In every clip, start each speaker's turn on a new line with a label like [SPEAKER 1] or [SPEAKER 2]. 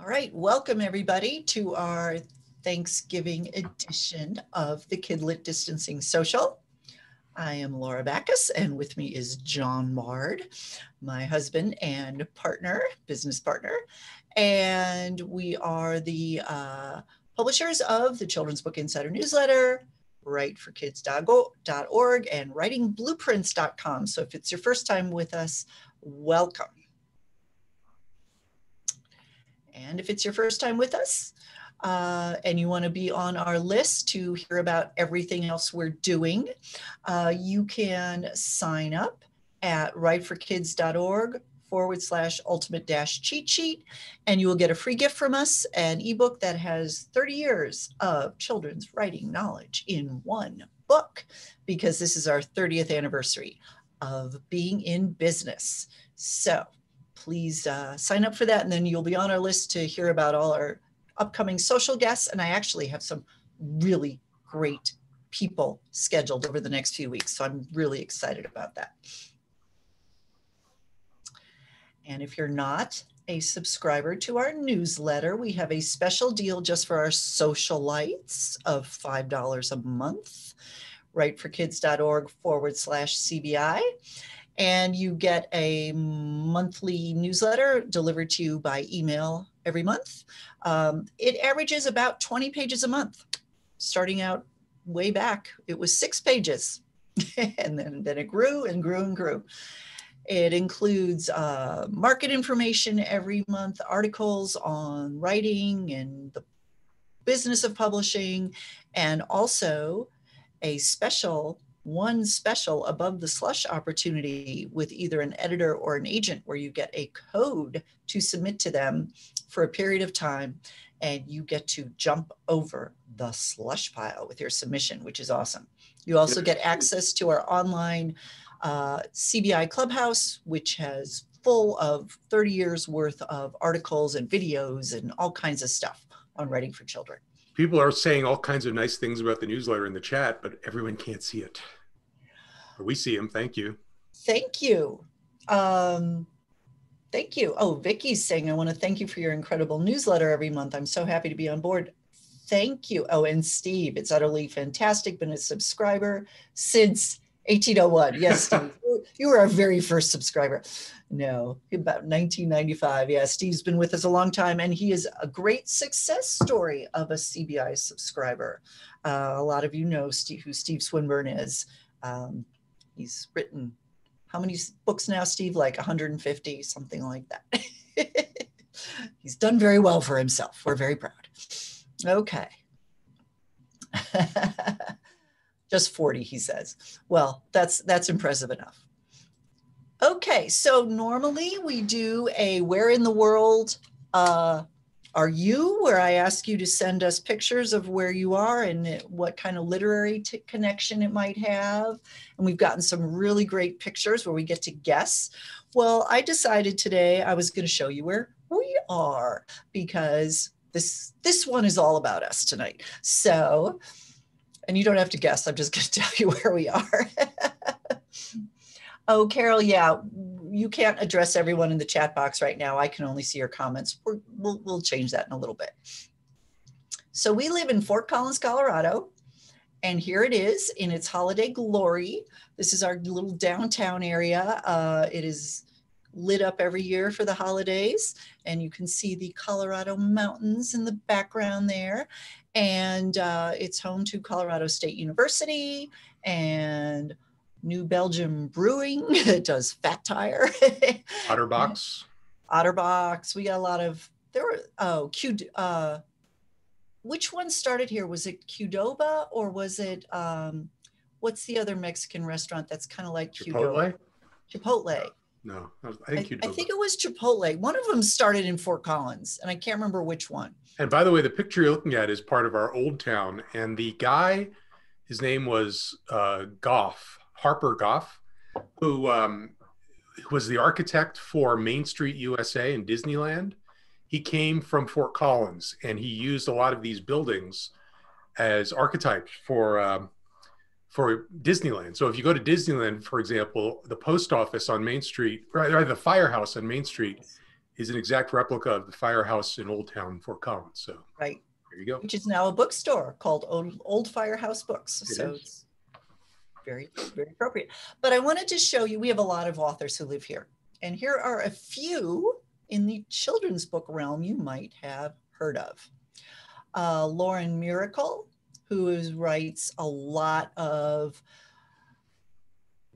[SPEAKER 1] All right, welcome everybody to our Thanksgiving edition of the Kidlit Distancing Social. I am Laura Backus, and with me is John Mard, my husband and partner, business partner. And we are the publishers of the Children's Book Insider newsletter, writeforkids.org, and writingblueprints.com. So if it's your first time with us, welcome. And if it's your first time with us and you want to be on our list to hear about everything else we're doing, you can sign up at writeforkids.org/ultimate-cheat sheet, and you will get a free gift from us, an ebook that has 30 years of children's writing knowledge in one book, because this is our 30th anniversary of being in business. So please sign up for that, and then you'll be on our list to hear about all our upcoming social guests. And I actually have some really great people scheduled over the next few weeks, so I'm really excited about that. And if you're not a subscriber to our newsletter, we have a special deal just for our socialites of $5 a month, writeforkids.org/CBI. And you get a monthly newsletter delivered to you by email every month. It averages about 20 pages a month. Starting out way back, it was 6 pages. And then it grew and grew and grew. It includes market information every month, articles on writing and the business of publishing, and also a one special above the slush opportunity with either an editor or an agent, where you get a code to submit to them for a period of time, and you get to jump over the slush pile with your submission, which is awesome. You also get access to our online CBI Clubhouse, which has full of 30 years worth of articles and videos and all kinds of stuff on writing for children.
[SPEAKER 2] People are saying all kinds of nice things about the newsletter in the chat, but everyone can't see it. But we see them. Thank you.
[SPEAKER 1] Thank you. Thank you. Oh, Vicky's saying, I want to thank you for your incredible newsletter every month. I'm so happy to be on board. Thank you. Oh, and Steve, it's utterly fantastic. Been a subscriber since 1801. Yes, Steve, you were our very first subscriber. No, about 1995. Yeah, Steve's been with us a long time, and he is a great success story of a CBI subscriber. A lot of you know who Steve Swinburne is. He's written how many books now, Steve? Like 150, something like that. He's done very well for himself. We're very proud. Okay. Just 40, he says. Well, that's impressive enough. Okay, so normally we do a Where in the World Are You, where I ask you to send us pictures of where you are and what kind of literary connection it might have. And we've gotten some really great pictures where we get to guess. Well, I decided today I was going to show you where we are, because this one is all about us tonight. So, and you don't have to guess, I'm just going to tell you where we are. Oh, Carol, yeah, you can't address everyone in the chat box right now. I can only see your comments. We'll change that in a little bit. So we live in Fort Collins, Colorado, and here it is in its holiday glory. This is our little downtown area. It is lit up every year for the holidays, and you can see the Colorado mountains in the background there. And it's home to Colorado State University and New Belgium Brewing. It does Fat Tire.
[SPEAKER 2] Otterbox.
[SPEAKER 1] Otterbox. We got a lot of, there were, which one started here? Was it Qdoba, or was it, what's the other Mexican restaurant that's kind of like Qdoba? Chipotle.
[SPEAKER 2] No, I think Qdoba.
[SPEAKER 1] I think it was Chipotle. One of them started in Fort Collins, and I can't remember which one.
[SPEAKER 2] And by the way, the picture you're looking at is part of our old town. And the guy, his name was Harper Goff, who was the architect for Main Street USA and Disneyland. He came from Fort Collins, and he used a lot of these buildings as archetypes for Disneyland. So if you go to Disneyland, for example, the post office on Main Street, or the firehouse on Main Street, is an exact replica of the firehouse in Old Town, Fort Collins. So
[SPEAKER 1] Right.
[SPEAKER 2] there you go.
[SPEAKER 1] Which is now a bookstore called Old Firehouse Books.
[SPEAKER 2] So
[SPEAKER 1] it's very, very appropriate. But I wanted to show you, we have a lot of authors who live here. And here are a few in the children's book realm you might have heard of. Lauren Miracle, who writes a lot of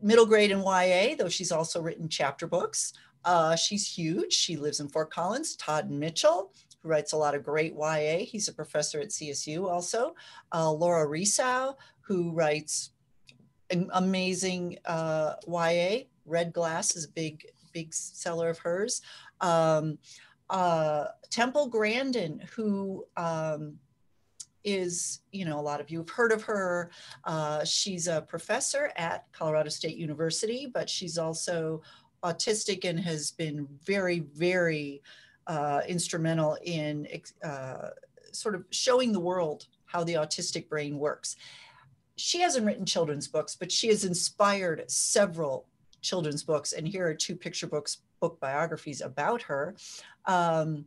[SPEAKER 1] middle grade and YA, though she's also written chapter books. She's huge. She lives in Fort Collins. Todd Mitchell, who writes a lot of great YA. He's a professor at CSU also. Laura Risau, who writes an amazing YA. Red Glass is a big seller of hers. Temple Grandin, who is, a lot of you have heard of her. She's a professor at Colorado State University, but she's also autistic and has been very, very instrumental in sort of showing the world how the autistic brain works. She hasn't written children's books, but she has inspired several children's books. And here are 2 picture book biographies about her. Carla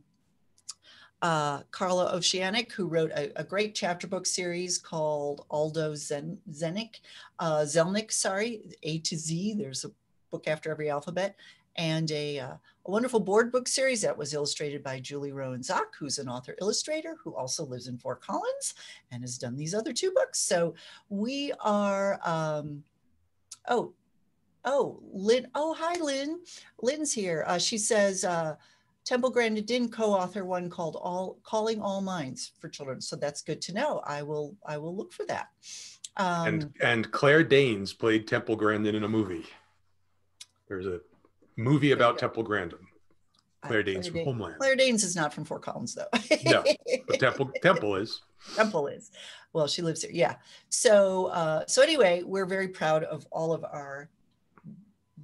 [SPEAKER 1] Oceanic, who wrote a great chapter book series called Aldo Zelnick, A to Z. There's a book after every alphabet. And a wonderful board book series that was illustrated by Julie Rowan Zock, who's an author illustrator who also lives in Fort Collins and has done these other 2 books. So we are, Lynn, hi Lynn. Lynn's here. She says, Temple Grandin did co-author one called Calling All Minds for Children. So that's good to know. I will look for that.
[SPEAKER 2] And Claire Danes played Temple Grandin in a movie. There's a movie about Temple Grandin. Claire Danes from Homeland.
[SPEAKER 1] Claire Danes is not from Fort Collins, though.
[SPEAKER 2] No, but Temple is.
[SPEAKER 1] Temple is. Well, she lives here. Yeah. So anyway, we're very proud of all of our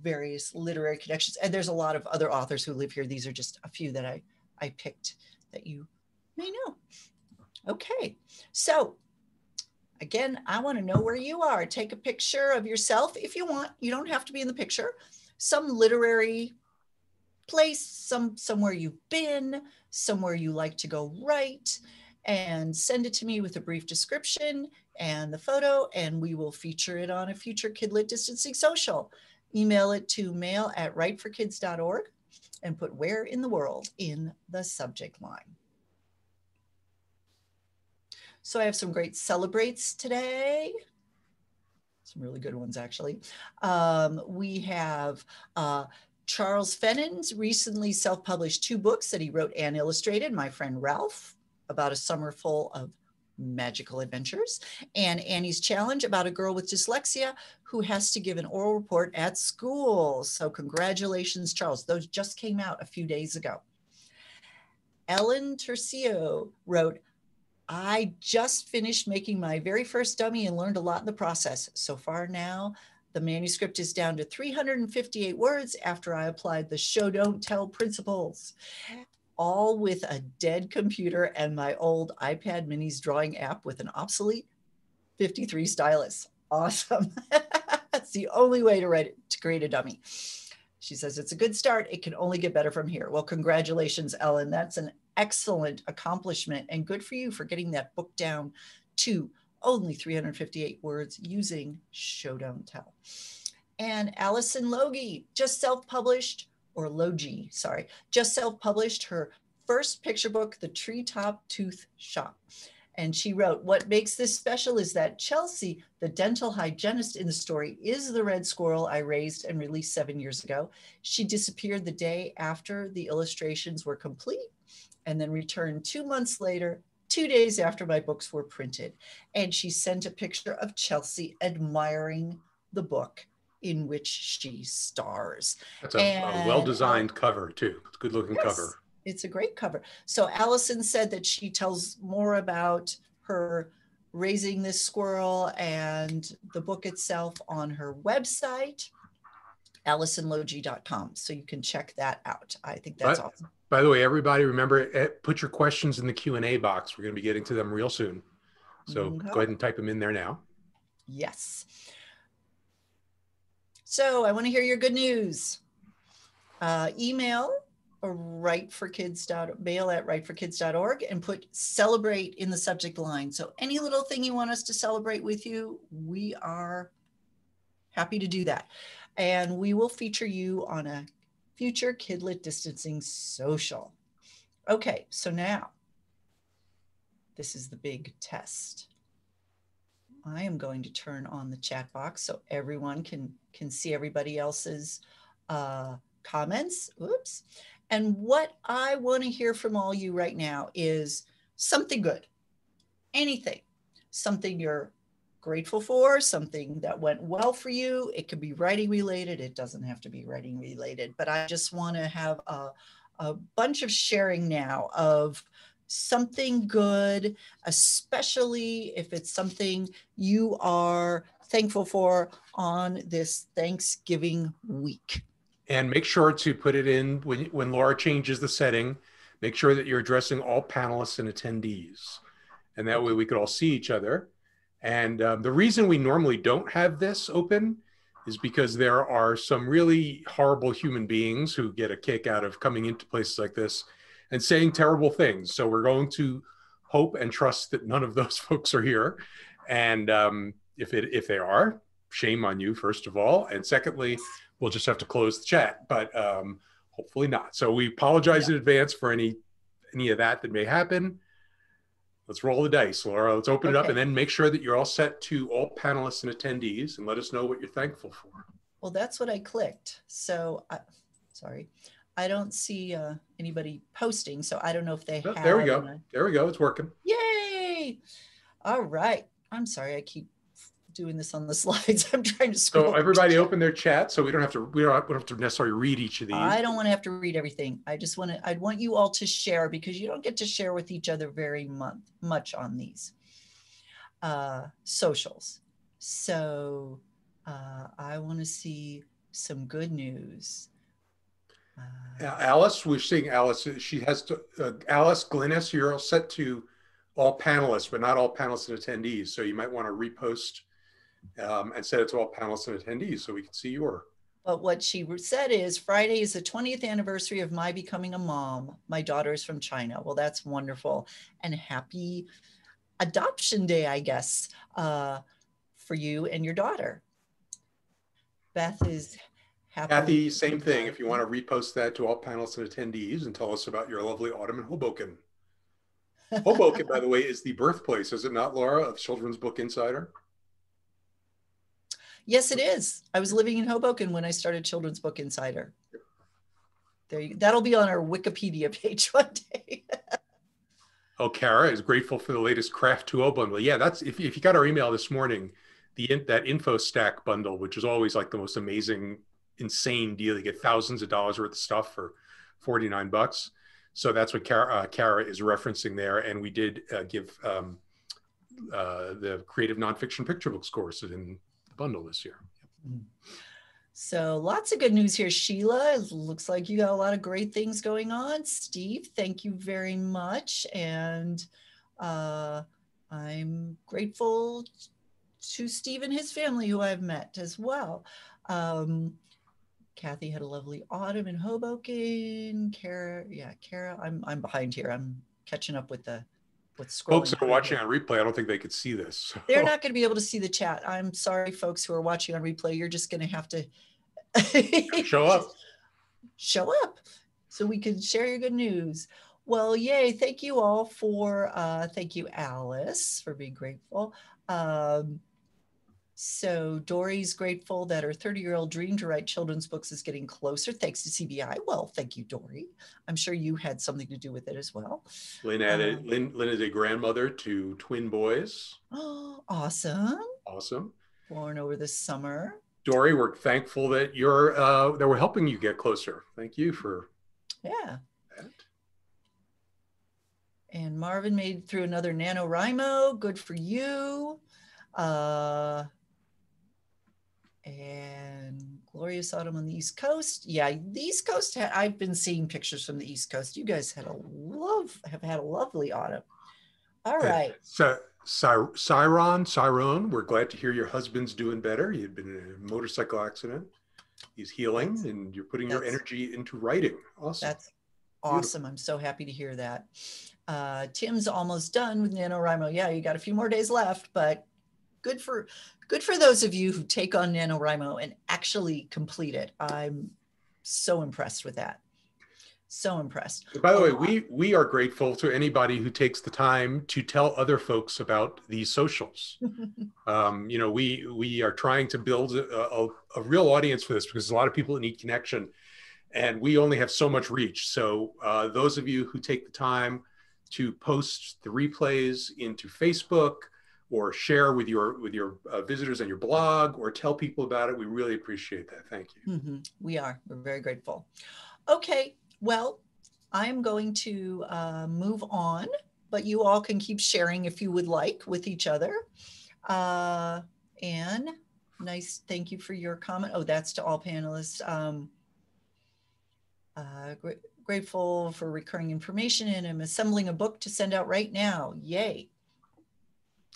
[SPEAKER 1] various literary connections. And there's a lot of other authors who live here. These are just a few that I picked that you may know. Okay. So again, I want to know where you are. Take a picture of yourself if you want. You don't have to be in the picture. Some literary place, somewhere you've been, somewhere you like to go write, and send it to me with a brief description and the photo, and we will feature it on a future Kidlit Distancing Social. Email it to mail@writeforkids.org and put "where in the world" in the subject line. So I have some great celebrates today. Some really good ones, actually. We have Charles Fennon's recently self-published 2 books that he wrote and illustrated, My Friend Ralph, about a summer full of magical adventures, and Annie's Challenge, about a girl with dyslexia who has to give an oral report at school. So congratulations, Charles. Those just came out a few days ago. Ellen Tercio wrote, I just finished making my very first dummy and learned a lot in the process. So far now, the manuscript is down to 358 words after I applied the show don't tell principles, all with a dead computer and my old iPad mini's drawing app with an obsolete 53 stylus. Awesome. That's the only way to create a dummy. She says, it's a good start. It can only get better from here. Well, congratulations, Ellen. That's an excellent accomplishment, and good for you for getting that book down to only 358 words using show don't tell. And Allison Logie just self-published her first picture book, The Treetop Tooth Shop. And she wrote, what makes this special is that Chelsea, the dental hygienist in the story, is the red squirrel I raised and released 7 years ago. She disappeared the day after the illustrations were complete and then returned 2 months later, 2 days after my books were printed. And she sent a picture of Chelsea admiring the book in which she stars.
[SPEAKER 2] That's a well-designed cover too. It's a good-looking cover.
[SPEAKER 1] It's a great cover. So Allison said that she tells more about her raising this squirrel and the book itself on her website, AllisonLogie.com. So you can check that out. I think that's awesome.
[SPEAKER 2] By the way, everybody, remember, put your questions in the Q&A box. We're going to be getting to them real soon. So go ahead and type them in there now.
[SPEAKER 1] Yes. So I want to hear your good news. Email mail@rightforkids.org and put celebrate in the subject line. So any little thing you want us to celebrate with you, we are happy to do that. And we will feature you on a future Kidlit distancing social. Okay, so now this is the big test. I am going to turn on the chat box so everyone can see everybody else's comments. Oops. And what I want to hear from all you right now is something good, anything, something you're grateful for, something that went well for you. It could be writing related. It doesn't have to be writing related, but I just want to have a bunch of sharing now of something good, especially if it's something you are thankful for on this Thanksgiving week.
[SPEAKER 2] And make sure to put it in when Laura changes the setting, make sure that you're addressing all panelists and attendees. And that way we could all see each other. And the reason we normally don't have this open is because there are some really horrible human beings who get a kick out of coming into places like this and saying terrible things. So we're going to hope and trust that none of those folks are here. And if they are, shame on you, first of all. And secondly, we'll just have to close the chat, but hopefully not. So we apologize in advance for any of that may happen. Let's roll the dice, Laura. Let's open it up and then make sure that you're all set to all panelists and attendees and let us know what you're thankful for.
[SPEAKER 1] Well, that's what I clicked. So, sorry, I don't see anybody posting, so I don't know if they have.
[SPEAKER 2] There we go. There we go. It's working.
[SPEAKER 1] Yay! All right. I'm sorry. I keep doing this on the slides. I'm trying to scroll.
[SPEAKER 2] So everybody open their chat, so we don't have to necessarily read each of these.
[SPEAKER 1] I don't want to have to read everything. I want you all to share, because you don't get to share with each other very much on these socials. So I want to see some good news.
[SPEAKER 2] Alice, we're seeing Alice. She has to, Alice Glynis, you're all set to all panelists, but not all panelists and attendees. So you might want to repost and set it to all panelists and attendees so we can see your.
[SPEAKER 1] But what she said is, Friday is the 20th anniversary of my becoming a mom. My daughter is from China. Well, that's wonderful. And happy adoption day, I guess, for you and your daughter. Beth is happy.
[SPEAKER 2] Kathy, same thing. If you want to repost that to all panelists and attendees and tell us about your lovely autumn in Hoboken. Hoboken, by the way, is the birthplace, is it not, Laura, of Children's Book Insider?
[SPEAKER 1] Yes, it is. I was living in Hoboken when I started Children's Book Insider. That'll be on our Wikipedia page one day.
[SPEAKER 2] Oh, Kara is grateful for the latest Craft 2.0 bundle. Yeah, that's if you got our email this morning, that info stack bundle, which is always like the most amazing, insane deal. You get thousands of dollars worth of stuff for $49. So that's what Kara is referencing there. And we did give the creative nonfiction picture books course in the bundle this year.
[SPEAKER 1] So lots of good news here, Sheila. It looks like you got a lot of great things going on. Steve, thank you very much. And I'm grateful to Steve and his family who I've met as well. Kathy had a lovely autumn in Hoboken. Kara, I'm behind here. I'm catching up with what's scrolling.
[SPEAKER 2] Folks that are watching on replay, I don't think they could see this. So.
[SPEAKER 1] They're not going to be able to see the chat. I'm sorry, folks who are watching on replay. You're just going to have to
[SPEAKER 2] show up.
[SPEAKER 1] Show up so we can share your good news. Well, yay. Thank you all for, thank you, Alice, for being grateful. So Dory's grateful that her 30-year-old dream to write children's books is getting closer thanks to CBI. Well, thank you, Dory. I'm sure you had something to do with it as well.
[SPEAKER 2] Lynn is a grandmother to twin boys.
[SPEAKER 1] Oh, awesome.
[SPEAKER 2] Awesome.
[SPEAKER 1] Born over the summer.
[SPEAKER 2] Dory, we're thankful that that we're helping you get closer. Thank you for that.
[SPEAKER 1] And Marvin made it through another NaNoWriMo. Good for you. And glorious autumn on the East Coast. Yeah, the East Coast, I've been seeing pictures from the East Coast. You guys have had a lovely autumn. All right.
[SPEAKER 2] So Cyrone, we're glad to hear your husband's doing better. He had been in a motorcycle accident. He's healing, and you're putting your energy into writing. Awesome.
[SPEAKER 1] Awesome. I'm so happy to hear that. Tim's almost done with NaNoWriMo. Yeah, you got a few more days left, but good for those of you who take on NaNoWriMo and actually complete it. I'm so impressed with that. So impressed.
[SPEAKER 2] By the way, we are grateful to anybody who takes the time to tell other folks about these socials. You know, we are trying to build a real audience for this because there's a lot of people that need connection, and we only have so much reach. So those of you who take the time to post the replays into Facebook or share with your visitors on your blog or tell people about it, we really appreciate that. Thank you.
[SPEAKER 1] We're very grateful. Okay, well, I'm going to move on, but you all can keep sharing if you would like with each other. Anne, nice, thank you for your comment. Oh, that's to all panelists. Grateful for recurring information, and I'm assembling a book to send out right now. Yay.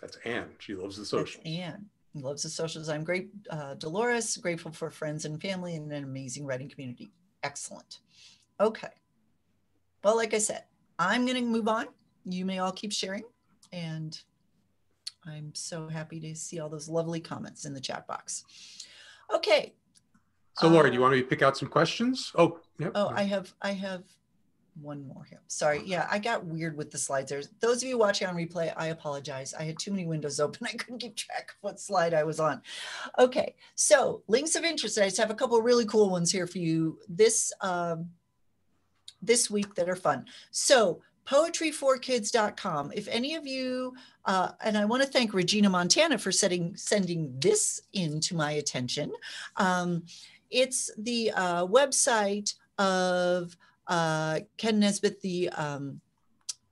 [SPEAKER 2] That's Anne. She loves the socials.
[SPEAKER 1] That's Anne. Loves the socials. I'm great. Dolores, grateful for friends and family and an amazing writing community. Excellent. Okay. Well, like I said, I'm going to move on. You may all keep sharing. And I'm so happy to see all those lovely comments in the chat box. Okay.
[SPEAKER 2] So Laura, do you want me to pick out some questions? Oh, yep.
[SPEAKER 1] Oh, I have one more here. Sorry. Yeah, I got weird with the slides there. Those of you watching on replay, I apologize. I had too many windows open. I couldn't keep track of what slide I was on. Okay. So links of interest. I just have a couple of really cool ones here for you this week that are fun. So poetryforkids.com. If any of you, and I want to thank Regina Montana for sending this into my attention. It's the website of Ken Nesbitt, the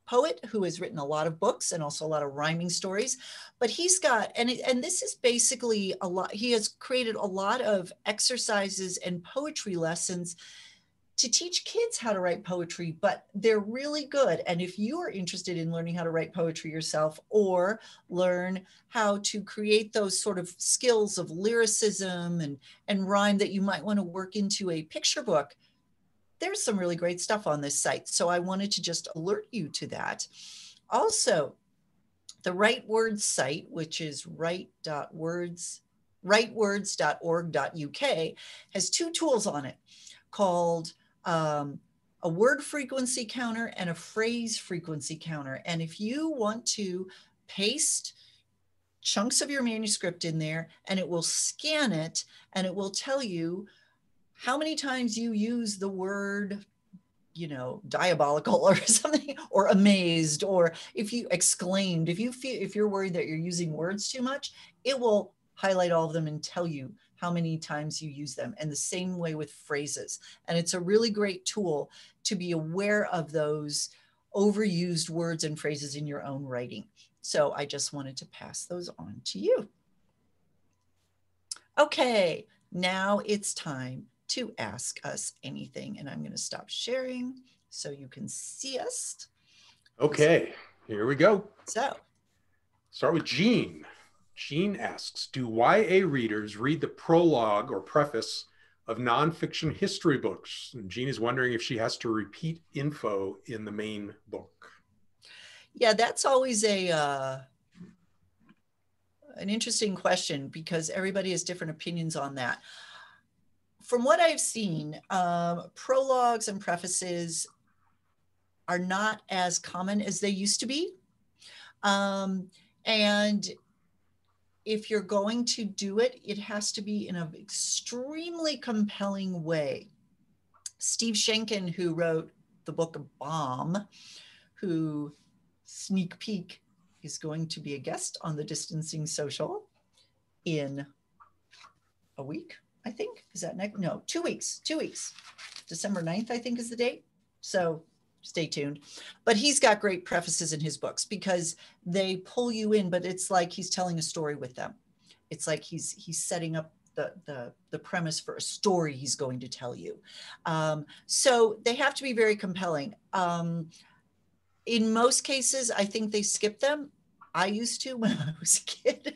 [SPEAKER 1] poet who has written a lot of books and also a lot of rhyming stories. But he's got, and this is basically a lot, he has created a lot of exercises and poetry lessons to teach kids how to write poetry, but they're really good. And if you are interested in learning how to write poetry yourself or learn how to create those sort of skills of lyricism and rhyme that you might want to work into a picture book, there's some really great stuff on this site. So I wanted to just alert you to that. Also, the Write Words site, which is writewords.org.uk, has two tools on it called a word frequency counter and a phrase frequency counter. And if you want to paste chunks of your manuscript in there, and it will scan it and it will tell you how many times you use the word, you know, diabolical or something, or amazed, or if you exclaimed, if you're worried that you're using words too much, it will highlight all of them and tell you how many times you use them. And the same way with phrases. And it's a really great tool to be aware of those overused words and phrases in your own writing. So I just wanted to pass those on to you. Okay, now it's time to ask us anything. And I'm going to stop sharing so you can see us.
[SPEAKER 2] Okay, here we go.
[SPEAKER 1] So
[SPEAKER 2] start with Jean. Jean asks, do YA readers read the prologue or preface of nonfiction history books? And Jean is wondering if she has to repeat info in the main book.
[SPEAKER 1] Yeah, that's always an interesting question because everybody has different opinions on that. From what I've seen, prologues and prefaces are not as common as they used to be. And if you're going to do it, it has to be in an extremely compelling way. Steve Schenken, who wrote the book Bomb, who sneak peek is going to be a guest on the Distancing Social in a week, I think. Is that next? No, 2 weeks, 2 weeks. December 9th, I think is the date. So stay tuned. But he's got great prefaces in his books because they pull you in, but it's like he's telling a story with them. It's like he's setting up the premise for a story he's going to tell you. So they have to be very compelling. In most cases, I think they skip them. I used to when I was a kid.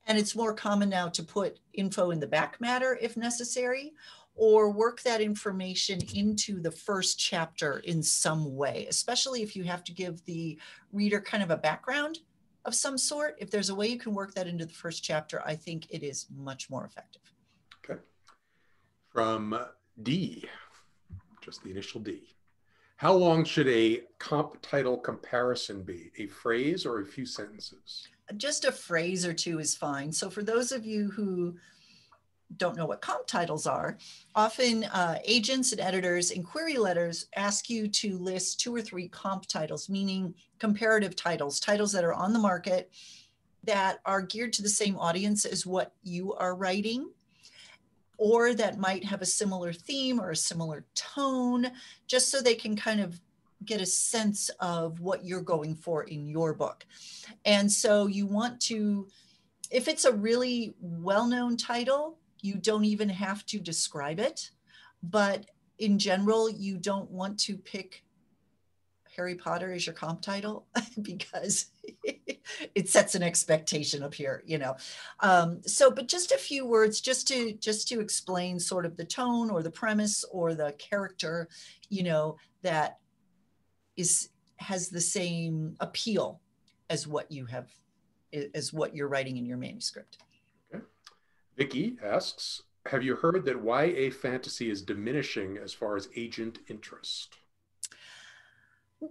[SPEAKER 1] And it's more common now to put info in the back matter if necessary, or work that information into the first chapter in some way, especially if you have to give the reader kind of a background of some sort. If there's a way you can work that into the first chapter, I think it is much more effective.
[SPEAKER 2] Okay. From D, just the initial D. How long should a comp title comparison be? A phrase or a few sentences?
[SPEAKER 1] Just a phrase or two is fine. So for those of you who don't know what comp titles are, often agents and editors in query letters ask you to list 2 or 3 comp titles, meaning comparative titles, titles that are on the market that are geared to the same audience as what you are writing, or that might have a similar theme or a similar tone, just so they can kind of get a sense of what you're going for in your book. And so you want to, if it's a really well-known title, you don't even have to describe it. But in general, you don't want to pick Harry Potter as your comp title because it sets an expectation up here, you know. But just a few words, just to explain sort of the tone or the premise or the character, you know, that has the same appeal as what you have, as what you're writing in your manuscript.
[SPEAKER 2] Okay. Vicky asks, have you heard that YA fantasy is diminishing as far as agent interest?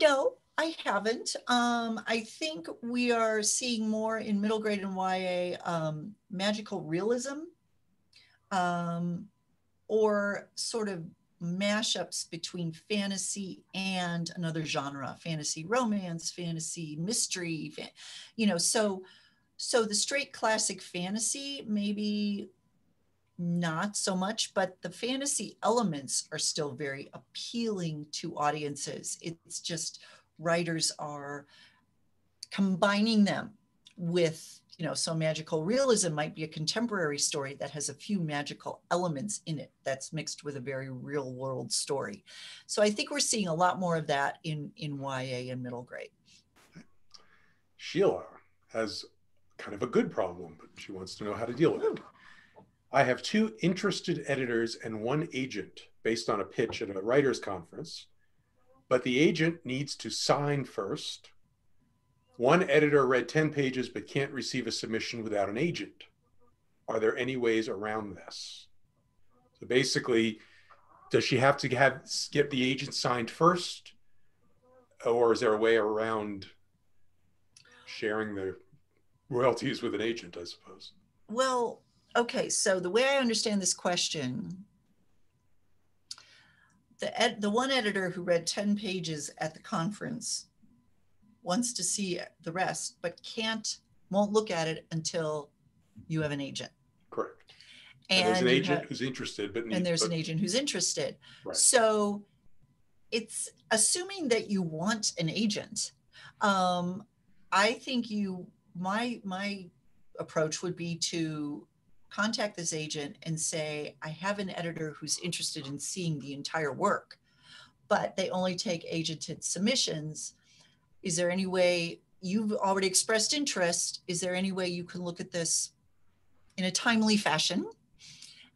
[SPEAKER 1] No, I haven't. I think we are seeing more in middle grade and YA magical realism, or sort of mashups between fantasy and another genre, fantasy romance, fantasy mystery, you know, so the straight classic fantasy, maybe not so much, but the fantasy elements are still very appealing to audiences. It's just writers are combining them with, you know, so magical realism might be a contemporary story that has a few magical elements in it that's mixed with a very real world story. So I think we're seeing a lot more of that in YA and middle grade.
[SPEAKER 2] Sheila has kind of a good problem, but she wants to know how to deal with it. I have 2 interested editors and 1 agent based on a pitch at a writer's conference, but the agent needs to sign first. 1 editor read 10 pages but can't receive a submission without an agent. Are there any ways around this? So basically, does she have to get the agent signed first? Or is there a way around sharing the royalties with an agent, I suppose?
[SPEAKER 1] Well, okay, so the way I understand this question, the one editor who read 10 pages at the conference wants to see the rest, but won't look at it until you have an agent.
[SPEAKER 2] Correct. And there's an agent who's interested,
[SPEAKER 1] and there's an agent who's interested.
[SPEAKER 2] Right.
[SPEAKER 1] So it's assuming that you want an agent. I think my approach would be to contact this agent and say, I have an editor who's interested in seeing the entire work, but they only take agented submissions. Is there any way, you've already expressed interest, is there any way you can look at this in a timely fashion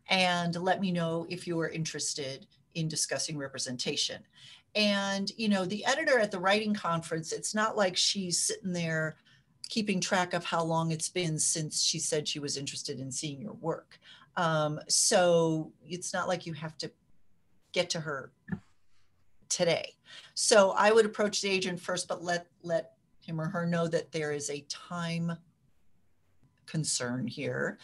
[SPEAKER 1] and let me know if you are interested in discussing representation? And, you know, the editor at the writing conference, it's not like she's sitting there keeping track of how long it's been since she said she was interested in seeing your work. So it's not like you have to get to her today. So I would approach the agent first, but let him or her know that there is a time concern here,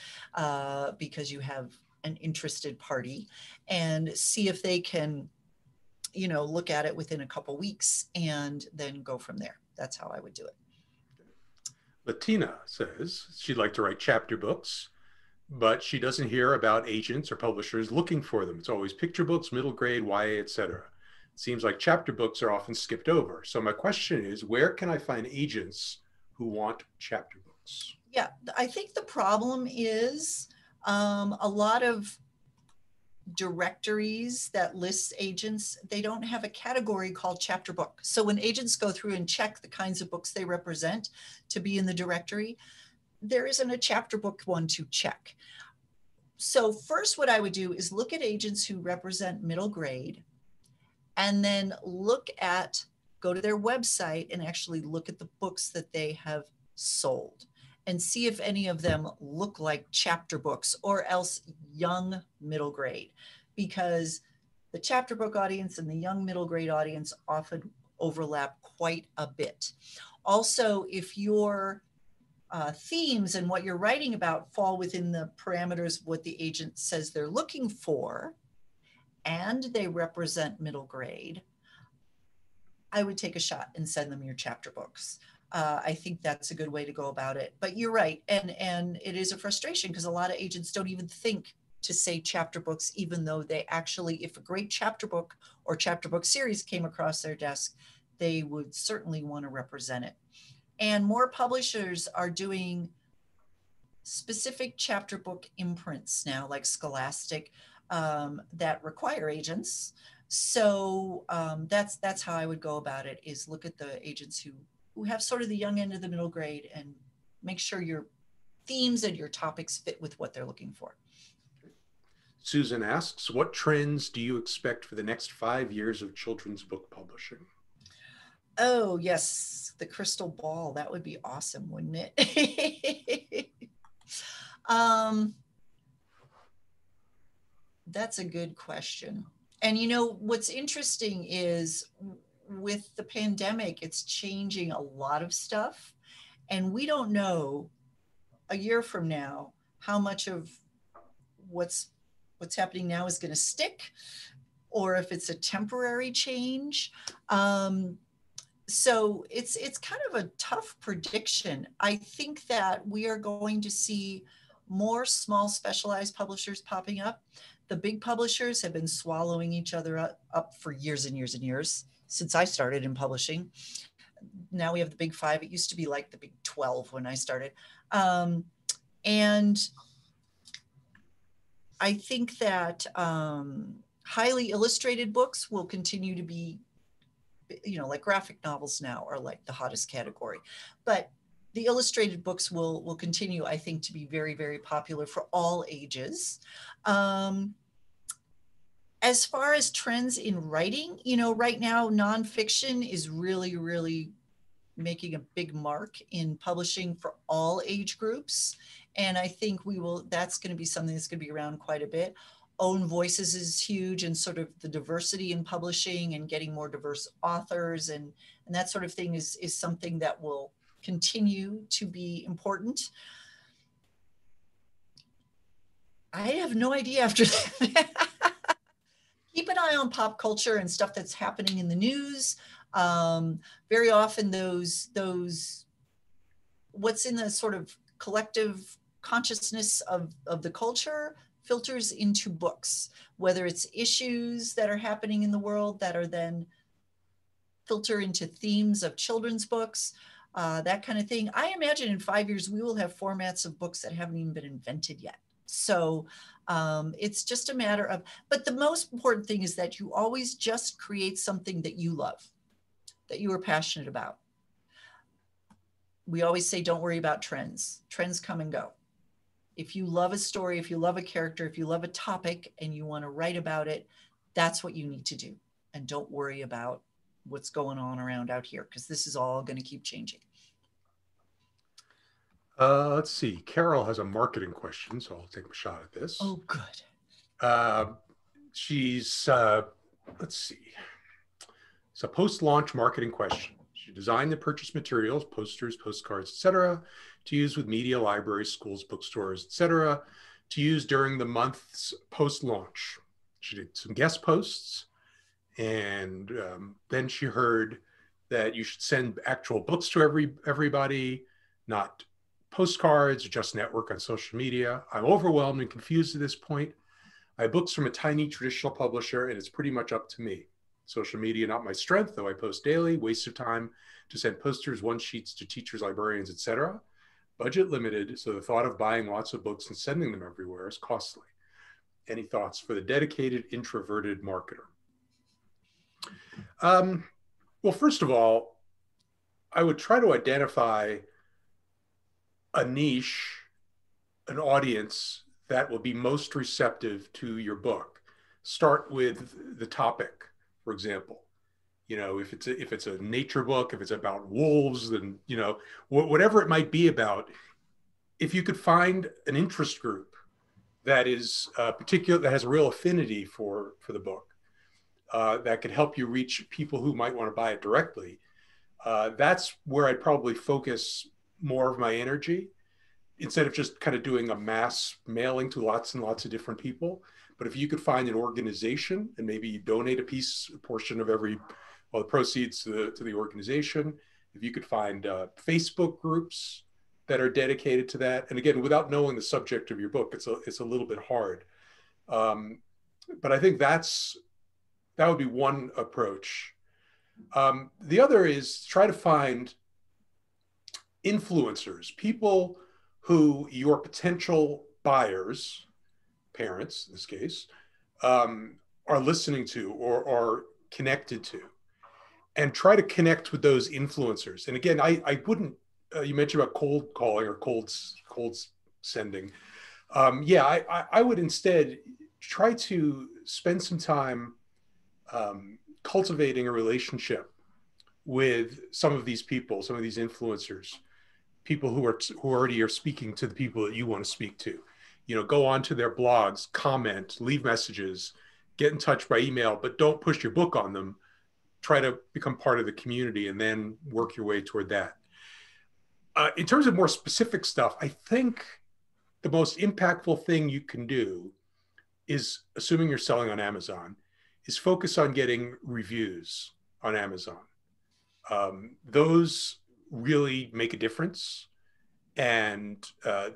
[SPEAKER 1] because you have an interested party, and see if they can, you know, look at it within a couple weeks and then go from there. That's how I would do it.
[SPEAKER 2] Latina says she'd like to write chapter books, but she doesn't hear about agents or publishers looking for them. It's always picture books, middle grade, YA, etc. It seems like chapter books are often skipped over. So my question is, where can I find agents who want chapter books?
[SPEAKER 1] Yeah, I think the problem is a lot of directories that list agents, they don't have a category called chapter book. So when agents go through and check the kinds of books they represent to be in the directory, there isn't a chapter book one to check. So first, what I would do is look at agents who represent middle grade, and then go to their website and actually look at the books that they have sold and see if any of them look like chapter books or else young middle grade, because the chapter book audience and the young middle grade audience often overlap quite a bit. Also, if your themes and what you're writing about fall within the parameters of what the agent says they're looking for, and they represent middle grade, I would take a shot and send them your chapter books. I think that's a good way to go about it. But you're right, and it is a frustration because a lot of agents don't even think to say chapter books, even though they actually, if a great chapter book or chapter book series came across their desk, they would certainly want to represent it. And more publishers are doing specific chapter book imprints now, like Scholastic, that require agents. So that's how I would go about it: is look at the agents who have sort of the young end of the middle grade and make sure your themes and your topics fit with what they're looking for.
[SPEAKER 2] Susan asks, what trends do you expect for the next 5 years of children's book publishing?
[SPEAKER 1] Oh, yes, the crystal ball. That would be awesome, wouldn't it? That's a good question. And you know, what's interesting is with the pandemic, it's changing a lot of stuff. And we don't know a year from now how much of what's happening now is going to stick, or if it's a temporary change. So it's kind of a tough prediction. I think that we are going to see more small specialized publishers popping up. The big publishers have been swallowing each other up for years and years and years since I started in publishing. Now we have the big five. It used to be like the big 12 when I started. And I think that highly illustrated books will continue to be, you know, like graphic novels now are like the hottest category. But the illustrated books will continue, I think, to be very, very popular for all ages. As far as trends in writing, you know, right now, nonfiction is really, really making a big mark in publishing for all age groups. And I think that's going to be something that's going to be around quite a bit. Own voices is huge, and sort of the diversity in publishing and getting more diverse authors and that sort of thing is something that will continue to be important. I have no idea after that. Keep an eye on pop culture and stuff that's happening in the news. Very often those what's in the sort of collective consciousness of the culture filters into books, whether it's issues that are happening in the world that are then filter into themes of children's books, that kind of thing. I imagine in 5 years, we will have formats of books that haven't even been invented yet. So it's just a matter of, but the most important thing is that you always just create something that you love, that you are passionate about. We always say, don't worry about trends. Trends come and go. If you love a story, if you love a character, if you love a topic and you want to write about it, that's what you need to do. And don't worry about what's going on around out here, because this is all going to keep changing.
[SPEAKER 2] Let's see. Carol has a marketing question, so I'll take a shot at this.
[SPEAKER 1] Oh, good.
[SPEAKER 2] She's, let's see. It's a post-launch marketing question. She designed the purchase materials, posters, postcards, etc., to use with media, libraries, schools, bookstores, etc., to use during the month's post-launch. She did some guest posts, and then she heard that you should send actual books to everybody, not postcards or just network on social media. I'm overwhelmed and confused at this point. I have books from a tiny traditional publisher, and it's pretty much up to me. Social media, not my strength, though I post daily. Waste of time to send posters, one sheets to teachers, librarians, etc. Budget limited, so the thought of buying lots of books and sending them everywhere is costly. Any thoughts for the dedicated, introverted marketer? Well, first of all, I would try to identify a niche, an audience that will be most receptive to your book. Start with the topic, for example. You know, if it's a nature book, if it's about wolves, then, you know, whatever it might be about, if you could find an interest group that is particular, that has a real affinity for the book, that could help you reach people who might want to buy it directly, that's where I'd probably focus more of my energy, instead of just kind of doing a mass mailing to lots and lots of different people. But if you could find an organization and maybe you donate a portion of every, well, the proceeds to the organization, if you could find Facebook groups that are dedicated to that. And again, without knowing the subject of your book, it's a little bit hard. But I think that would be one approach. The other is try to find influencers, people who your potential buyers, parents in this case, are listening to or are connected to, and try to connect with those influencers. And again, I wouldn't, you mentioned about cold calling or cold sending. Yeah, I would instead try to spend some time cultivating a relationship with some of these people, some of these influencers, people who already are speaking to the people that you want to speak to. You know, go onto their blogs, comment, leave messages, get in touch by email, but don't push your book on them. Try to become part of the community and then work your way toward that. In terms of more specific stuff, I think the most impactful thing you can do is, assuming you're selling on Amazon, is focus on getting reviews on Amazon. Those really make a difference, and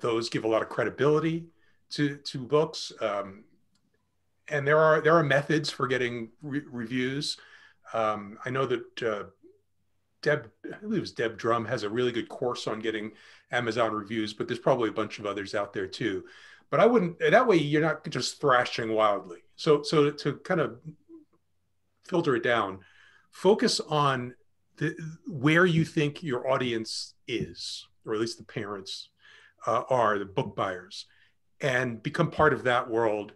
[SPEAKER 2] those give a lot of credibility to books. And there are methods for getting reviews. I know that I believe it was Deb Drum, has a really good course on getting Amazon reviews, but there's probably a bunch of others out there too. But I wouldn't, that way you're not just thrashing wildly. So to kind of filter it down, focus on where you think your audience is, or at least the parents are, the book buyers, and become part of that world,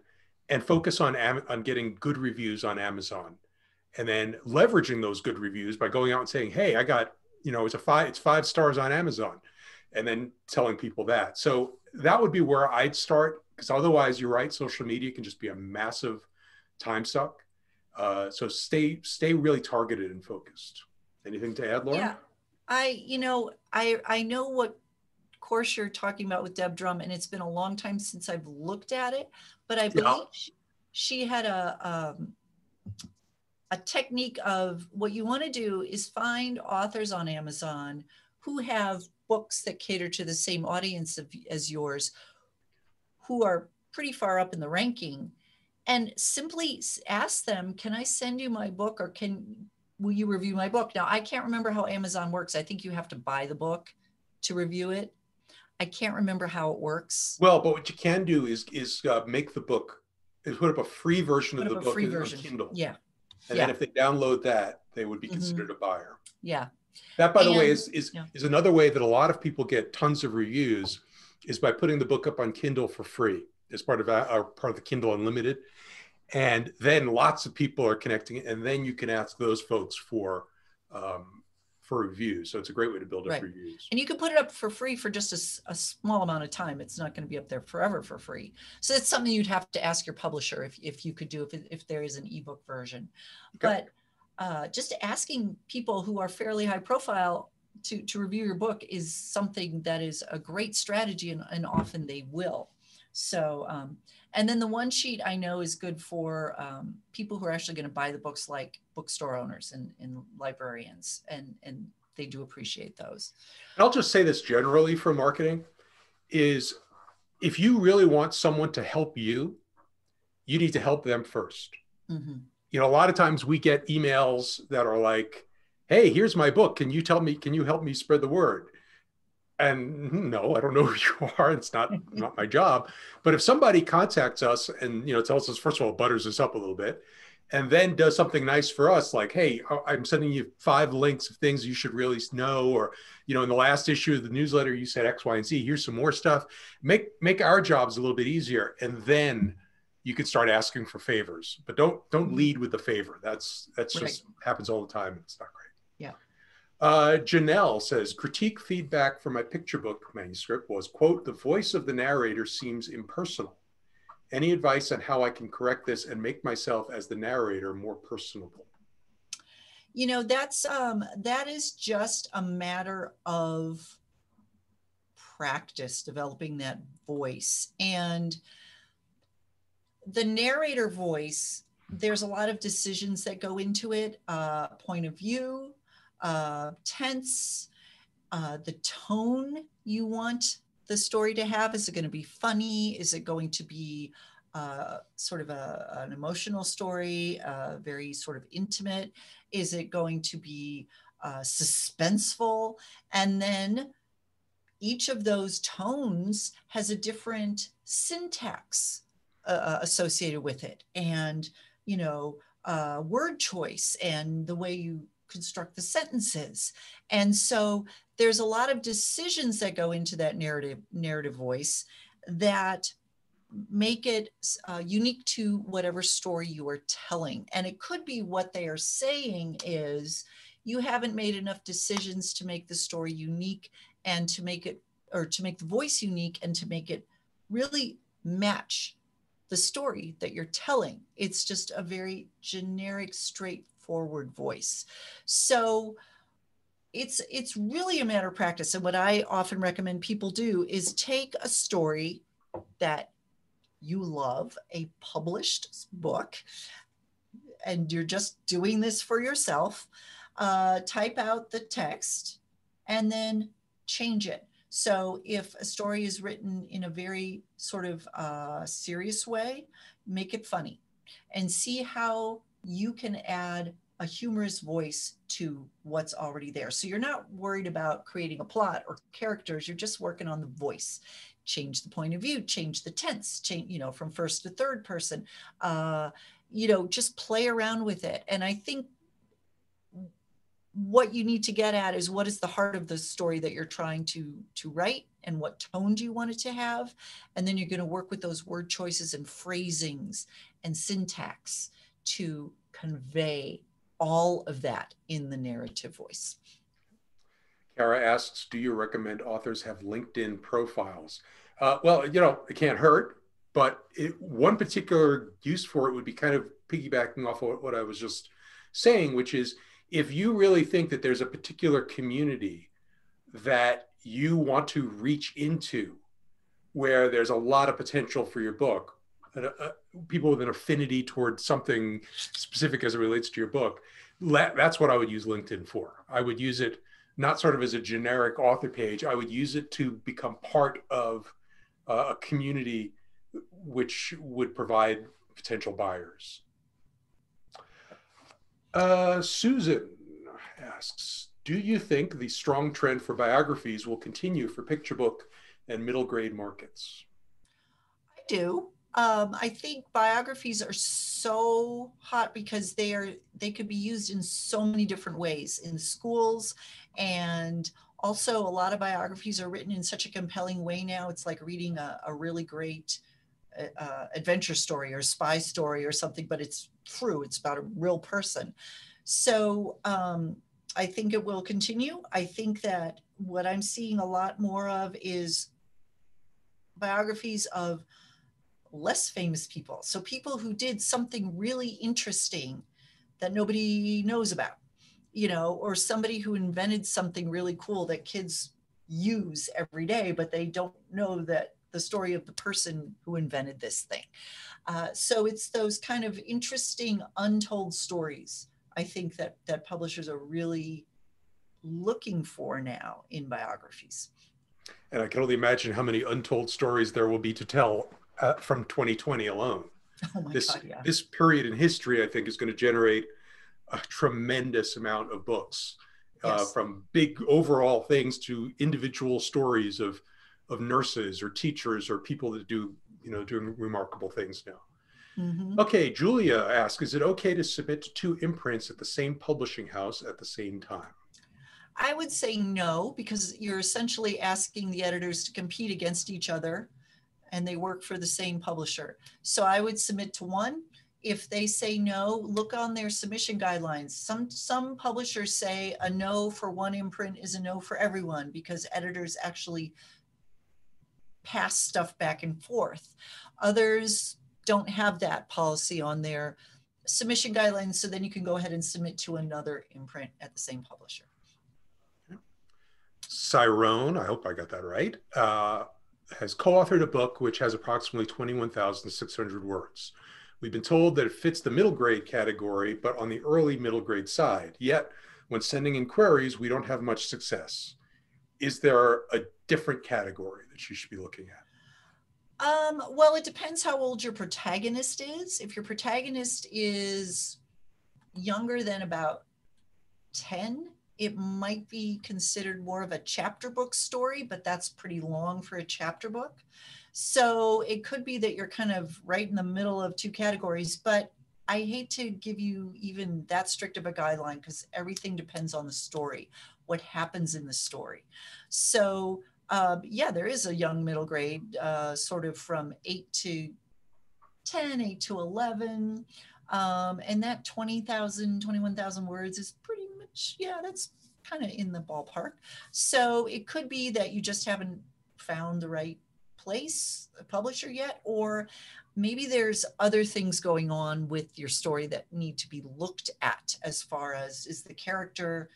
[SPEAKER 2] and focus on getting good reviews on Amazon, and then leveraging those good reviews by going out and saying, hey, I got, you know, it's 5 stars on Amazon, and then telling people that. So that would be where I'd start, because otherwise, you're right, social media can just be a massive time suck. So stay really targeted and focused. Anything to add, Laura?
[SPEAKER 1] Yeah, I know what course you're talking about with Deb Drum, and it's been a long time since I've looked at it, but I believe she had a technique of, what you want to do is find authors on Amazon who have books that cater to the same audience as yours, who are pretty far up in the ranking, and simply ask them, can I send you my book, or will you review my book? Now, I can't remember how Amazon works. I think you have to buy the book to review it. I can't remember how it works.
[SPEAKER 2] Well, but what you can do is make the book, is put up a free version of the book on Kindle.
[SPEAKER 1] Yeah.
[SPEAKER 2] And then if they download that, they would be considered a buyer.
[SPEAKER 1] Yeah.
[SPEAKER 2] That, by the way, is another way that a lot of people get tons of reviews, is by putting the book up on Kindle for free as part of the Kindle Unlimited. And then lots of people are connecting it, and then you can ask those folks for reviews. So it's a great way to build up reviews.
[SPEAKER 1] And you can put it up for free for just a small amount of time. It's not going to be up there forever for free. So it's something you'd have to ask your publisher if you could do, if there is an ebook version. Okay. But just asking people who are fairly high profile to review your book is something that is a great strategy, and often they will. So, and then the one sheet I know is good for people who are actually going to buy the books, like bookstore owners and librarians, and they do appreciate those.
[SPEAKER 2] I'll just say this generally for marketing is, if you really want someone to help you, you need to help them first. Mm-hmm. You know, a lot of times we get emails that are like, hey, here's my book. Can you help me spread the word? And no, I don't know who you are. It's not my job. But if somebody contacts us and, you know, tells us, first of all, butters us up a little bit, and then does something nice for us, like, hey, I'm sending you 5 links of things you should really know, or, you know, in the last issue of the newsletter you said X, Y, and Z, here's some more stuff. Make our jobs a little bit easier, and then you can start asking for favors. But don't lead with the favor. That's right. Just happens all the time. It's not great.
[SPEAKER 1] Yeah.
[SPEAKER 2] Janelle says, critique feedback for my picture book manuscript was, quote, the voice of the narrator seems impersonal. Any advice on how I can correct this and make myself as the narrator more personable?
[SPEAKER 1] You know, that is just a matter of practice, developing that voice. And the narrator voice, there's a lot of decisions that go into it, point of view, tense, the tone you want the story to have. Is it going to be funny? Is it going to be sort of an emotional story, very sort of intimate? Is it going to be suspenseful? And then each of those tones has a different syntax associated with it, and, you know, word choice and the way you construct the sentences. And so there's a lot of decisions that go into that narrative voice that make it unique to whatever story you are telling. And it could be what they are saying is, you haven't made enough decisions to make the story unique, and to make it, or to make the voice unique, and to make it really match the story that you're telling. It's just a very generic, straightforward voice. So it's really a matter of practice. And what I often recommend people do is take a story that you love, a published book, and you're just doing this for yourself, type out the text and then change it. So if a story is written in a very sort of serious way, make it funny, and see how you can add a humorous voice to what's already there. So you're not worried about creating a plot or characters, you're just working on the voice. Change the point of view, change the tense, change, you know, from first to third person, you know, just play around with it. And I think what you need to get at is, what is the heart of the story that you're trying to write, and what tone do you want it to have? And then you're going to work with those word choices and phrasings and syntax to convey all of that in the narrative voice.
[SPEAKER 2] Kara asks, do you recommend authors have LinkedIn profiles? Well, you know, it can't hurt, but one particular use for it would be kind of piggybacking off of what I was just saying, which is, if you really think that there's a particular community that you want to reach into, where there's a lot of potential for your book, people with an affinity towards something specific as it relates to your book, that's what I would use LinkedIn for. I would use it not sort of as a generic author page. I would use it to become part of a community which would provide potential buyers. Susan asks, do you think the strong trend for biographies will continue for picture book and middle grade markets?
[SPEAKER 1] I do. I think biographies are so hot because they could be used in so many different ways in schools, and also a lot of biographies are written in such a compelling way now. It's like reading a really great adventure story or spy story or something, but it's true. It's about a real person. So I think it will continue. I think that what I'm seeing a lot more of is biographies of less famous people. So people who did something really interesting that nobody knows about, you know, or somebody who invented something really cool that kids use every day, but they don't know that the story of the person who invented this thing. So it's those kind of interesting untold stories, I think, that publishers are really looking for now in biographies.
[SPEAKER 2] And I can only imagine how many untold stories there will be to tell from 2020 alone.
[SPEAKER 1] Oh my God, yeah.
[SPEAKER 2] This period in history, I think, is going to generate a tremendous amount of books,
[SPEAKER 1] Yes.
[SPEAKER 2] from big overall things to individual stories of nurses or teachers or people that do, you know, doing remarkable things now.
[SPEAKER 1] Mm-hmm.
[SPEAKER 2] Okay, Julia asks, is it okay to submit to two imprints at the same publishing house at the same time?
[SPEAKER 1] I would say no, because you're essentially asking the editors to compete against each other and they work for the same publisher. So I would submit to one. If they say no, look on their submission guidelines. Some publishers say a no for one imprint is a no for everyone because editors actually pass stuff back and forth. Others don't have that policy on their submission guidelines, so then you can go ahead and submit to another imprint at the same publisher.
[SPEAKER 2] Cyrone, I hope I got that right, has co-authored a book which has approximately 21,600 words. We've been told that it fits the middle grade category, but on the early middle grade side. Yet, when sending in queries, we don't have much success. Is there a different category that you should be looking at?
[SPEAKER 1] Well, it depends how old your protagonist is. If your protagonist is younger than about 10, it might be considered more of a chapter book story, but that's pretty long for a chapter book. So it could be that you're kind of right in the middle of two categories, but I hate to give you even that strict of a guideline because everything depends on the story, what happens in the story. So yeah, there is a young middle grade, sort of from 8 to 10, 8 to 11. And that 20,000, 21,000 words is pretty much, yeah, that's kind of in the ballpark. So it could be that you just haven't found the right place, a publisher yet, or maybe there's other things going on with your story that need to be looked at as far as is the character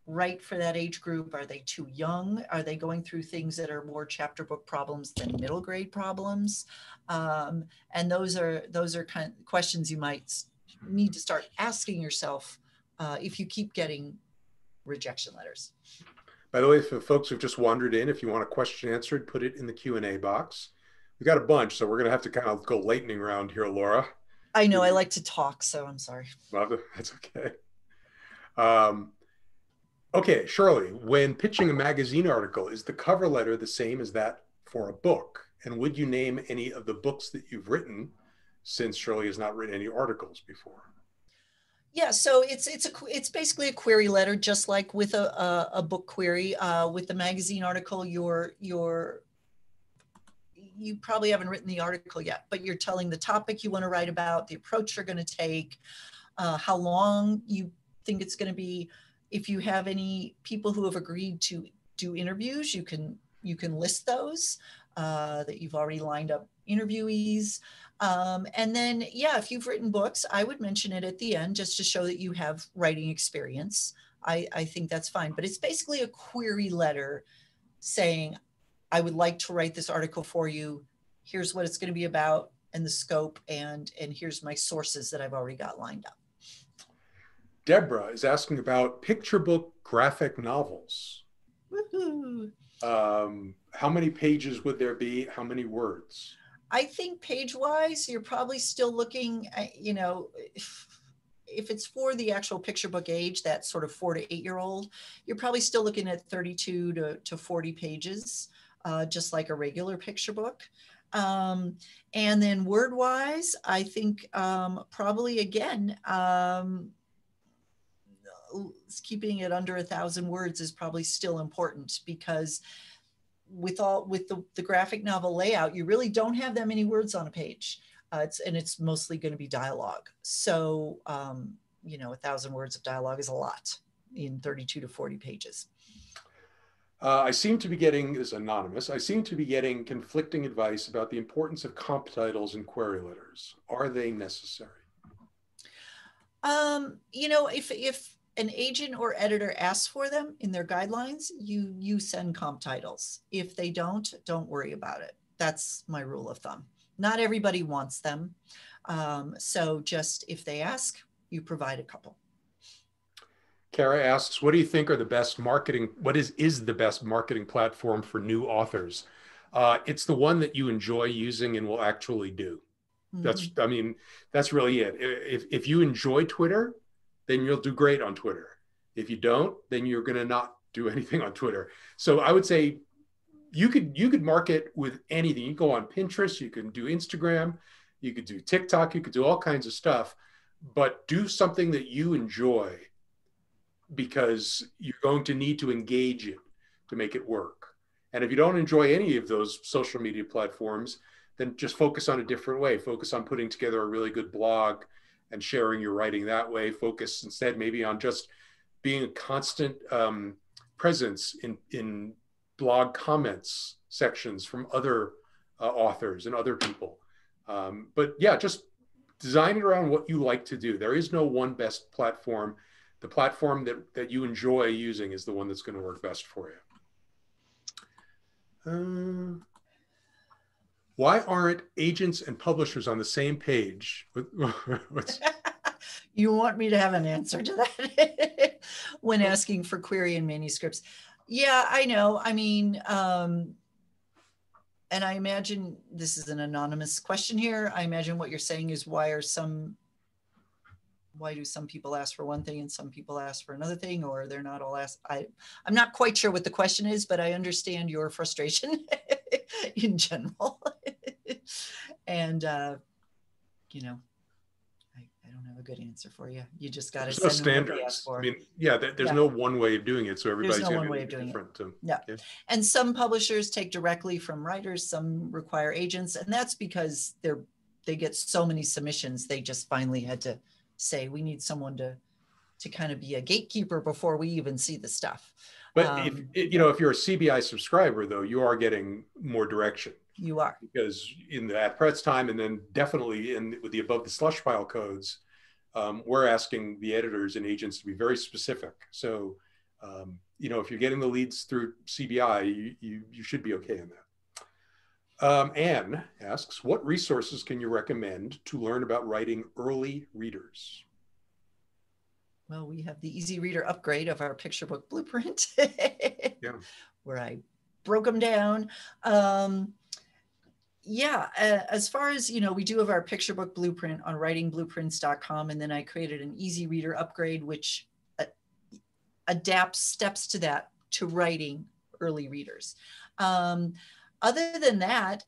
[SPEAKER 1] right for that age group? Are they too young? Are they going through things that are more chapter book problems than middle grade problems? And those are kind of questions you might need to start asking yourself if you keep getting rejection letters.
[SPEAKER 2] By the way, for folks who've just wandered in, if you want a question answered, put it in the Q&A box. We've got a bunch, so we're going to have to kind of go lightning round here, Laura.
[SPEAKER 1] I know I like to talk, so I'm sorry.
[SPEAKER 2] Well, that's okay. Okay, Shirley, when pitching a magazine article, is the cover letter the same as that for a book? And would you name any of the books that you've written, since Shirley has not written any articles before?
[SPEAKER 1] Yeah, so it's basically a query letter, just like with a book query. With the magazine article, you probably haven't written the article yet, but you're telling the topic you want to write about, the approach you're going to take, how long you think it's going to be. If you have any people who have agreed to do interviews, you can list those, that you've already lined up interviewees. And then, yeah, if you've written books, I would mention it at the end just to show that you have writing experience. I think that's fine. But it's basically a query letter saying, I would like to write this article for you. Here's what it's going to be about and the scope, and here's my sources that I've already got lined up.
[SPEAKER 2] Deborah is asking about picture book graphic novels.
[SPEAKER 1] Woohoo.
[SPEAKER 2] How many pages would there be? How many words?
[SPEAKER 1] I think page-wise, you're probably still looking at, if it's for the actual picture book age, that sort of 4 to 8-year-old, you're probably still looking at 32 to 40 pages, just like a regular picture book. And then word-wise, I think probably again, keeping it under 1,000 words is probably still important because with the graphic novel layout, you really don't have that many words on a page. It's mostly going to be dialogue. So, 1,000 words of dialogue is a lot in 32 to 40 pages.
[SPEAKER 2] I seem to be getting, this is anonymous, I seem to be getting conflicting advice about the importance of comp titles in query letters. Are they necessary?
[SPEAKER 1] If an agent or editor asks for them in their guidelines, you send comp titles. If they don't worry about it. That's my rule of thumb. Not everybody wants them. So just if they ask, you provide a couple.
[SPEAKER 2] Kara asks, what do you think are the best marketing, what is the best marketing platform for new authors? It's the one that you enjoy using and will actually do. Mm-hmm. That's really it. If you enjoy Twitter, then you'll do great on Twitter. If you don't, then you're going to not do anything on Twitter. So I would say you could market with anything. You can go on Pinterest, you can do Instagram, you could do TikTok, you could do all kinds of stuff, but do something that you enjoy, because you're going to need to engage it to make it work. And if you don't enjoy any of those social media platforms, then just focus on a different way. Focus on putting together a really good blog and sharing your writing that way. Focus instead maybe on just being a constant presence in blog comments sections from other authors and other people. But yeah, just design it around what you like to do. There is no one best platform. The platform that you enjoy using is the one that's going to work best for you. Why aren't agents and publishers on the same page?
[SPEAKER 1] You want me to have an answer to that when asking for query and manuscripts? Yeah, I know. I mean, and I imagine this is an anonymous question here. I imagine what you're saying is why do some people ask for one thing and some people ask for another thing, or they're not all asked? I'm not quite sure what the question is, but I understand your frustration in general. And, you know, I don't have a good answer for you. You just got to send them what they ask for.
[SPEAKER 2] I mean, yeah, there's no one way of doing it. So everybody's
[SPEAKER 1] There's no one way of doing it. Yeah. And some publishers take directly from writers, some require agents. And that's because they get so many submissions. They just finally had to say, we need someone to kind of be a gatekeeper before we even see the stuff.
[SPEAKER 2] But if you're a CBI subscriber, though, you are getting more direction.
[SPEAKER 1] You are.
[SPEAKER 2] Because in the at press time, and then definitely with the above the slush pile codes, we're asking the editors and agents to be very specific. So, if you're getting the leads through CBI, you should be okay in that. Anne asks, what resources can you recommend to learn about writing early readers?
[SPEAKER 1] Well, we have the Easy Reader upgrade of our picture book blueprint, where I broke them down. As far as, we do have our picture book blueprint on writingblueprints.com. And then I created an Easy Reader upgrade, which adapts steps to that to writing early readers. Other than that,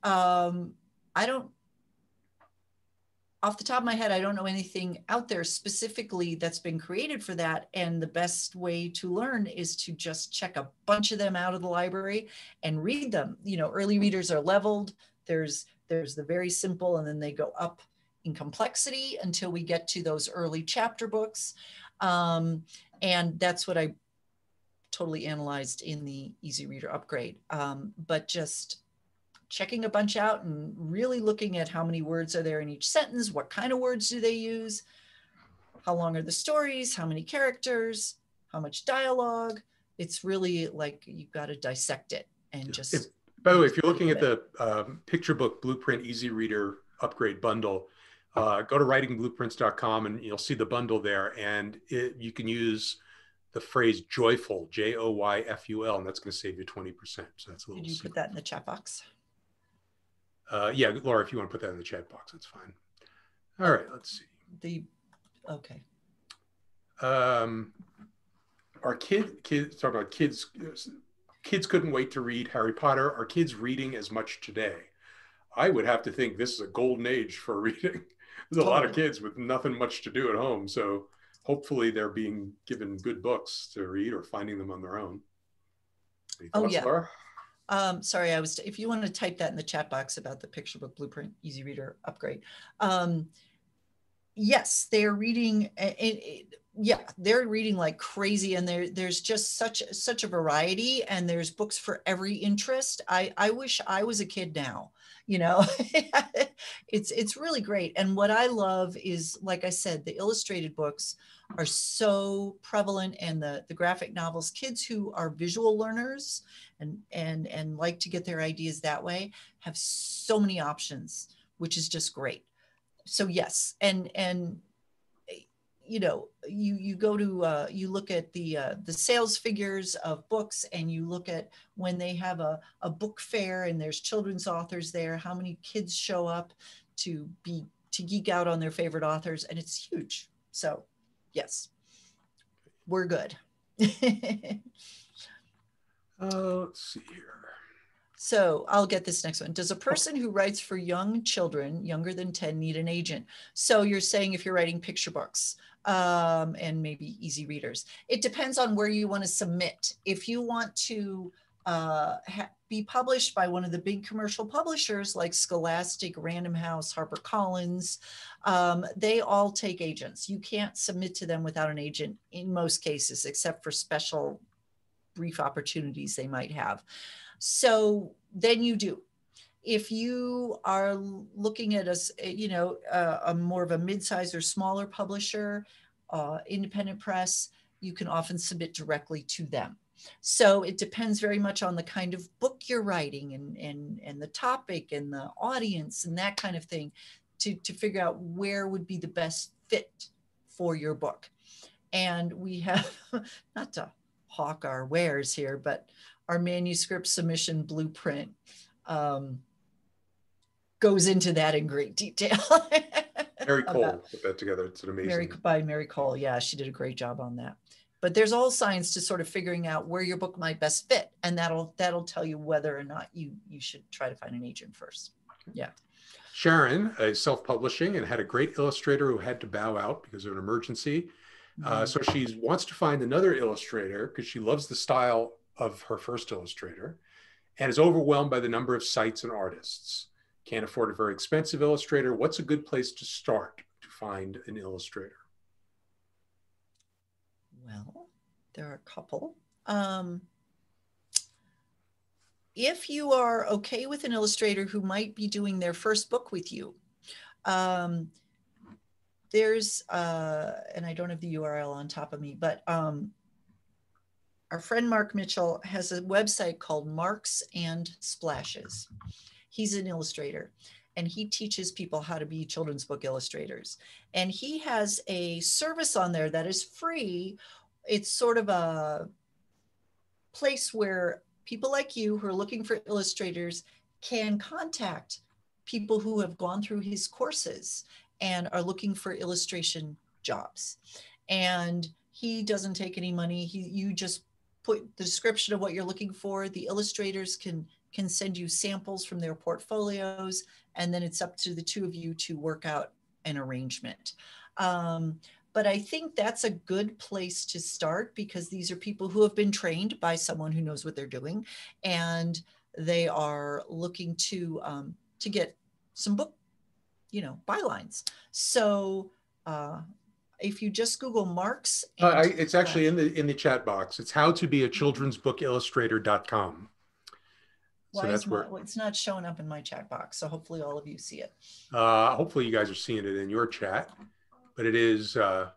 [SPEAKER 1] off the top of my head, I don't know anything out there specifically that's been created for that. And the best way to learn is to just check a bunch of them out of the library and read them. Early readers are leveled. There's the very simple, and then they go up in complexity until we get to those early chapter books. And that's what I totally analyzed in the Easy Reader upgrade. But just checking a bunch out and really looking at how many words are there in each sentence, what kind of words do they use, how long are the stories, how many characters, how much dialogue. It's really like you've got to dissect it and
[SPEAKER 2] by the way, if you're looking at the picture book blueprint Easy Reader upgrade bundle, go to writingblueprints.com and you'll see the bundle there, and you can use the phrase joyful, Joyful, and that's going to save you 20%. So that's a little.
[SPEAKER 1] Did you put that in the chat box?
[SPEAKER 2] Yeah, Laura, if you want to put that in the chat box, that's fine. All right, let's see.
[SPEAKER 1] Okay.
[SPEAKER 2] Our kids talk about kids. Kids couldn't wait to read Harry Potter. Are kids reading as much today? I would have to think this is a golden age for reading. There's a lot of kids with nothing much to do at home. So hopefully they're being given good books to read or finding them on their own. Any thoughts, Laura?
[SPEAKER 1] Sorry, if you want to type that in the chat box about the picture book blueprint Easy Reader upgrade. Yes, they're reading. They're reading like crazy, and there's just such a variety, and there's books for every interest. I wish I was a kid now. It's really great. And what I love is, like I said, the illustrated books are so prevalent, and the graphic novels. Kids who are visual learners and like to get their ideas that way have so many options, which is just great. So yes, and you go to you look at the sales figures of books, and you look at when they have a book fair and there's children's authors there, how many kids show up to geek out on their favorite authors, and it's huge. So yes, we're good.
[SPEAKER 2] Let's see here.
[SPEAKER 1] So I'll get this next one. Does a person who writes for young children, younger than 10, need an agent? So you're saying if you're writing picture books and maybe easy readers, it depends on where you want to submit. If you want to be published by one of the big commercial publishers like Scholastic, Random House, HarperCollins, they all take agents. You can't submit to them without an agent in most cases, except for special brief opportunities they might have. So then you do. If you are looking at a more of a mid-size or smaller publisher, independent press, you can often submit directly to them. So it depends very much on the kind of book you're writing and the topic and the audience and that kind of thing to figure out where would be the best fit for your book. And we have, not to hawk our wares here, but our manuscript submission blueprint goes into that in great detail.
[SPEAKER 2] Mary Cole put that together. It's an amazing.
[SPEAKER 1] By Mary Cole. Yeah, she did a great job on that. But there's all signs to sort of figuring out where your book might best fit. And that'll tell you whether or not you should try to find an agent first. Yeah.
[SPEAKER 2] Sharon is self-publishing and had a great illustrator who had to bow out because of an emergency. So she wants to find another illustrator because she loves the style of her first illustrator and is overwhelmed by the number of sites and artists. Can't afford a very expensive illustrator. What's a good place to start to find an illustrator?
[SPEAKER 1] Well, there are a couple. If you are okay with an illustrator who might be doing their first book with you, there's, and I don't have the URL on top of me, but our friend Mark Mitchell has a website called Marks and Splashes. He's an illustrator and he teaches people how to be children's book illustrators. And he has a service on there that is free. It's sort of a place where people like you who are looking for illustrators can contact people who have gone through his courses and are looking for illustration jobs. And he doesn't take any money. You just put the description of what you're looking for. The illustrators can send you samples from their portfolios, and then it's up to the two of you to work out an arrangement. But I think that's a good place to start because these are people who have been trained by someone who knows what they're doing, and they are looking to get some book, bylines. So if you just Google Marks,
[SPEAKER 2] it's actually in the chat box. It's howtobeachildrensbookillustrator.com. So that's where
[SPEAKER 1] it's not showing up in my chat box. So hopefully all of you see it.
[SPEAKER 2] Hopefully you guys are seeing it in your chat, but it is. Yeah,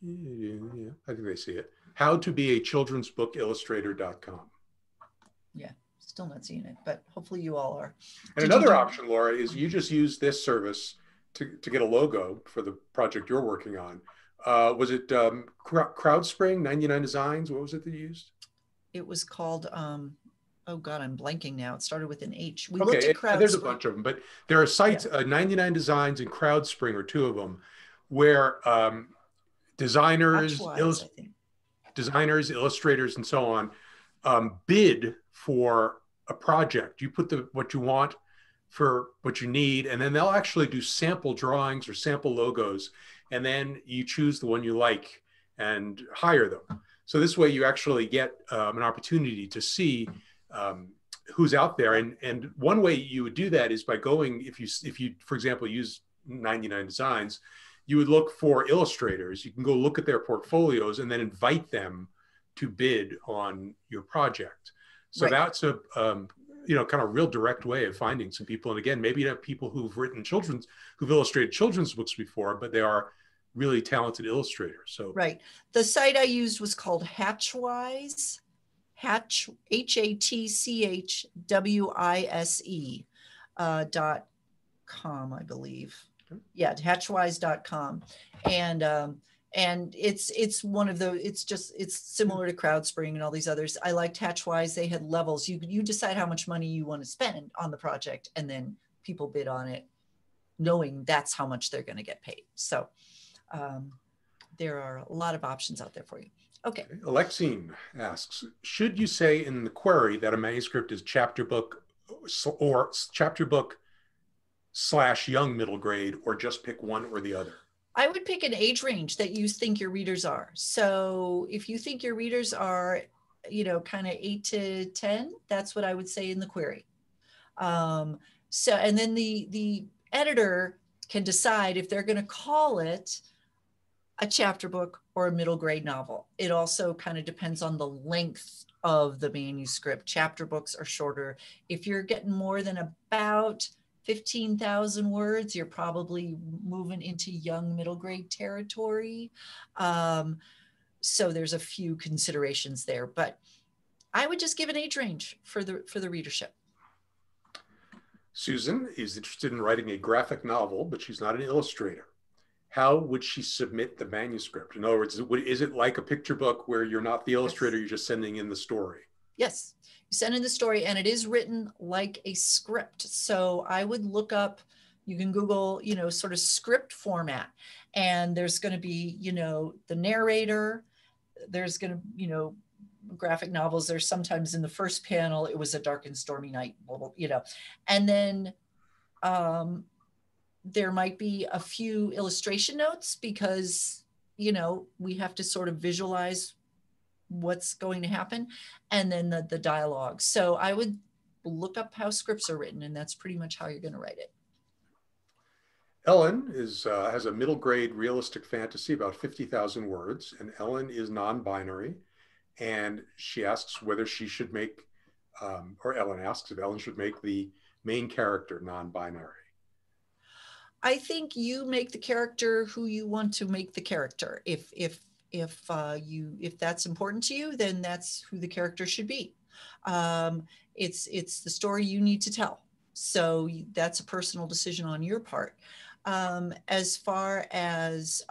[SPEAKER 2] I think they see it. Howtobeachildrensbookillustrator.com.
[SPEAKER 1] Yeah, still not seeing it, but hopefully you all are.
[SPEAKER 2] And another option, Laura, is you just use this service to get a logo for the project you're working on. Was it CrowdSpring, 99 Designs? What was it that you used?
[SPEAKER 1] It was called, oh God, I'm blanking now. It started with an H. We
[SPEAKER 2] looked
[SPEAKER 1] at CrowdSpring.
[SPEAKER 2] There's a bunch of them, but there are sites, 99 Designs and CrowdSpring are two of them, where designers, illustrators, and so on bid for a project. You put what you want for what you need, and then they'll actually do sample drawings or sample logos, and then you choose the one you like and hire them. So this way you actually get an opportunity to see who's out there. And one way you would do that is by going, if you for example use 99 Designs, you would look for illustrators. You can go look at their portfolios and then invite them to bid on your project. So that's a kind of real direct way of finding some people. And again, maybe you have people who've illustrated children's books before, but they are really talented illustrators. So
[SPEAKER 1] the site I used was called Hatchwise, HATCHWISE.com, I believe. Yeah, hatchwise.com. And it's one of those, it's similar to CrowdSpring and all these others. I liked Hatchwise. They had levels. You decide how much money you want to spend on the project, and then people bid on it knowing that's how much they're going to get paid. So there are a lot of options out there for you. Okay.
[SPEAKER 2] Alexine asks, should you say in the query that a manuscript is chapter book or chapter book slash young middle grade, or just pick one or the other?
[SPEAKER 1] I would pick an age range that you think your readers are. So if you think your readers are, kind of 8 to 10, that's what I would say in the query. So, and then the editor can decide if they're going to call it a chapter book or a middle grade novel. It also kind of depends on the length of the manuscript. Chapter books are shorter. If you're getting more than about 15,000 words, you're probably moving into young middle grade territory. So there's a few considerations there, but I would just give an age range for the readership.
[SPEAKER 2] Susan is interested in writing a graphic novel, but she's not an illustrator. How would she submit the manuscript? In other words, is it like a picture book where you're not the illustrator, yes, you're just sending in the story?
[SPEAKER 1] Yes, you send in the story, and it is written like a script. So I would look up, you can Google, sort of script format, and there's going to be, the narrator, there's going to, graphic novels, there's sometimes in the first panel, it was a dark and stormy night, and then there might be a few illustration notes because, we have to sort of visualize what's going to happen, and then the dialogue. So I would look up how scripts are written, and that's pretty much how you're going to write it.
[SPEAKER 2] Ellen has a middle grade realistic fantasy, about 50,000 words, and Ellen is non-binary, and she asks whether she should make, or Ellen asks if Ellen should make the main character non-binary.
[SPEAKER 1] I think you make the character who you want to make the character. If that's important to you, then that's who the character should be. It's the story you need to tell. So that's a personal decision on your part. As far as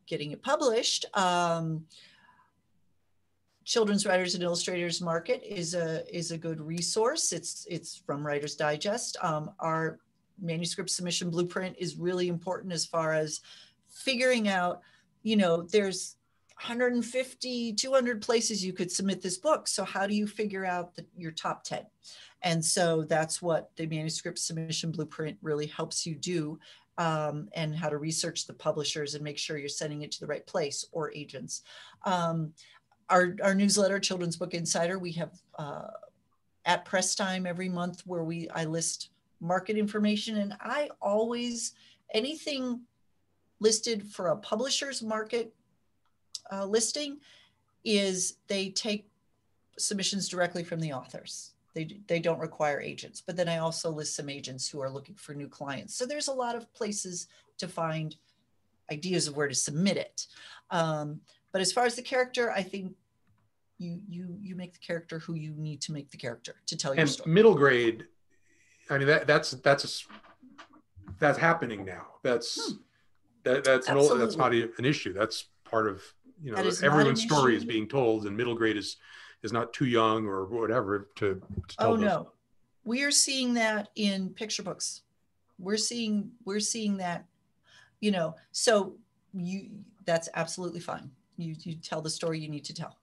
[SPEAKER 1] getting it published, Children's Writers and Illustrators Market is a good resource. It's from Writer's Digest. Our manuscript submission blueprint is really important as far as figuring out, there's 150, 200 places you could submit this book. So how do you figure out your top 10? And so that's what the manuscript submission blueprint really helps you do, and how to research the publishers and make sure you're sending it to the right place or agents. Our newsletter, Children's Book Insider, we have at press time every month where I list market information, and I always, anything listed for a publisher's market listing is they take submissions directly from the authors. They don't require agents, but then I also list some agents who are looking for new clients. So there's a lot of places to find ideas of where to submit it. But as far as the character, I think you make the character who you need to make the character to tell your story.
[SPEAKER 2] And middle grade, I mean, that's happening now. That's not an issue. That's part of, everyone's story is being told, and middle grade is not too young or whatever to tell. Oh no,
[SPEAKER 1] we are seeing that in picture books. We're seeing that, so that's absolutely fine. You tell the story you need to tell.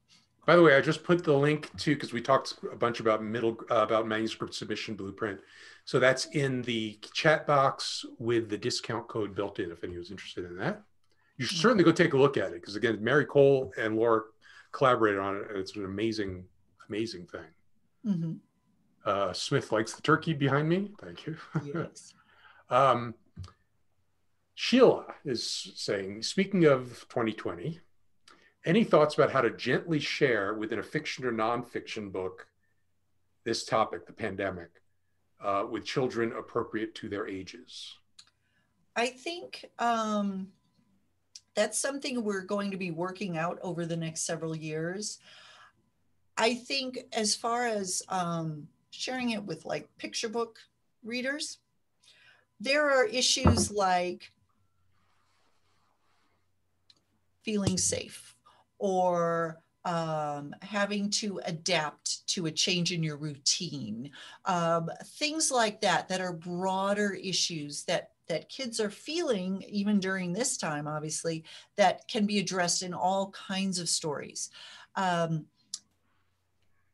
[SPEAKER 2] By the way, I just put the link to, because we talked a bunch about manuscript submission blueprint. So that's in the chat box with the discount code built in, if anyone's interested in that. You should certainly go take a look at it, because again, Mary Cole and Laura collaborated on it, and it's an amazing, amazing thing. Mm-hmm. Smith likes the turkey behind me. Thank you. Yes. Sheila is saying, speaking of 2020, any thoughts about how to gently share within a fiction or nonfiction book this topic, the pandemic, with children appropriate to their ages?
[SPEAKER 1] I think that's something we're going to be working out over the next several years. I think as far as sharing it with like picture book readers, there are issues like feeling safe, or having to adapt to a change in your routine. Things like that are broader issues that that kids are feeling, even during this time, obviously, that can be addressed in all kinds of stories. I